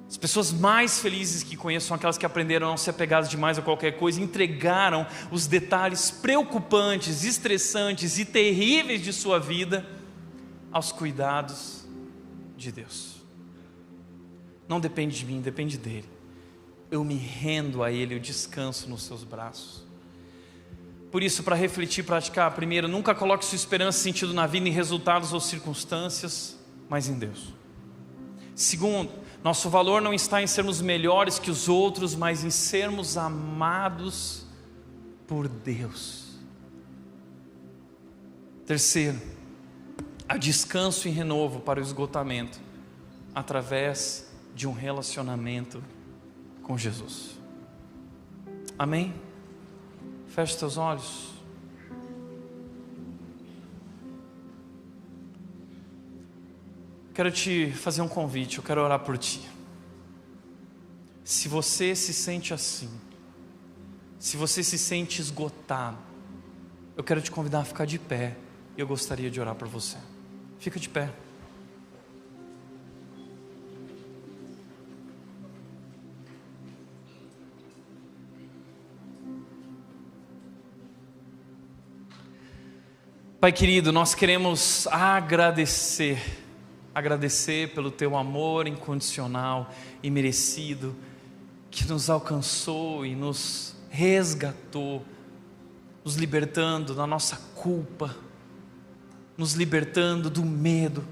S5: As pessoas mais felizes que conheço são aquelas que aprenderam a não ser apegadas demais a qualquer coisa, entregaram os detalhes preocupantes, estressantes e terríveis de sua vida aos cuidados de Deus. Não depende de mim, depende dele. Eu me rendo a ele, eu descanso nos seus braços. Por isso, para refletir e praticar, primeiro, nunca coloque sua esperança e sentido na vida em resultados ou circunstâncias, mas em Deus. Segundo, nosso valor não está em sermos melhores que os outros, mas em sermos amados por Deus. Terceiro, há descanso e renovo para o esgotamento através de um relacionamento com Jesus. Amém? Feche teus olhos. Quero te fazer um convite, eu quero orar por ti. Se você se sente assim, se você se sente esgotado, eu quero te convidar a ficar de pé e eu gostaria de orar por você. Fica de pé. Pai querido, nós queremos agradecer pelo teu amor incondicional e merecido, que nos alcançou e nos resgatou, nos libertando da nossa culpa, nos libertando do medo,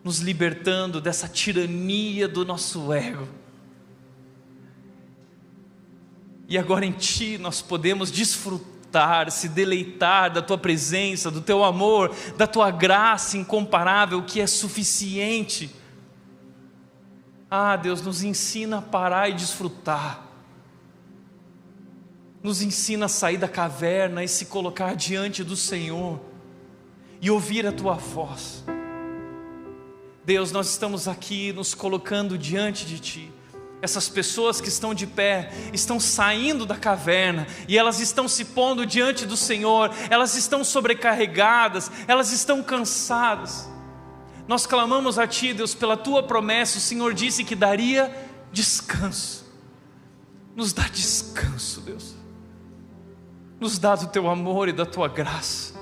S5: nos libertando dessa tirania do nosso ego. E agora em Ti nós podemos desfrutar, se deleitar da Tua presença, do Teu amor, da Tua graça incomparável, que é suficiente. Deus, nos ensina a parar e desfrutar, nos ensina a sair da caverna e se colocar diante do Senhor e ouvir a Tua voz. Deus, nós estamos aqui nos colocando diante de Ti. Essas pessoas que estão de pé, estão saindo da caverna, e elas estão se pondo diante do Senhor, elas estão sobrecarregadas, elas estão cansadas. Nós clamamos a Ti, Deus, pela Tua promessa. O Senhor disse que daria descanso. Nos dá descanso, Deus. Nos dá do Teu amor e da Tua graça.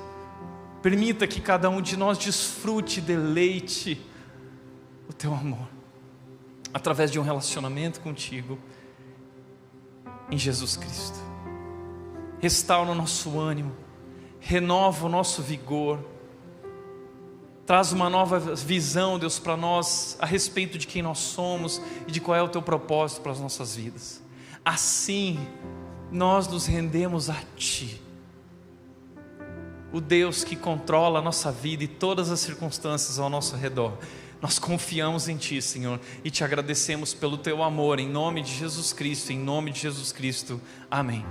S5: Permita que cada um de nós desfrute e deleite o Teu amor, através de um relacionamento contigo, em Jesus Cristo. Restaura o nosso ânimo, renova o nosso vigor, traz uma nova visão, Deus, para nós, a respeito de quem nós somos e de qual é o Teu propósito para as nossas vidas. Assim, nós nos rendemos a Ti, o Deus que controla a nossa vida e todas as circunstâncias ao nosso redor. Nós confiamos em Ti, Senhor, e Te agradecemos pelo Teu amor, em nome de Jesus Cristo, amém.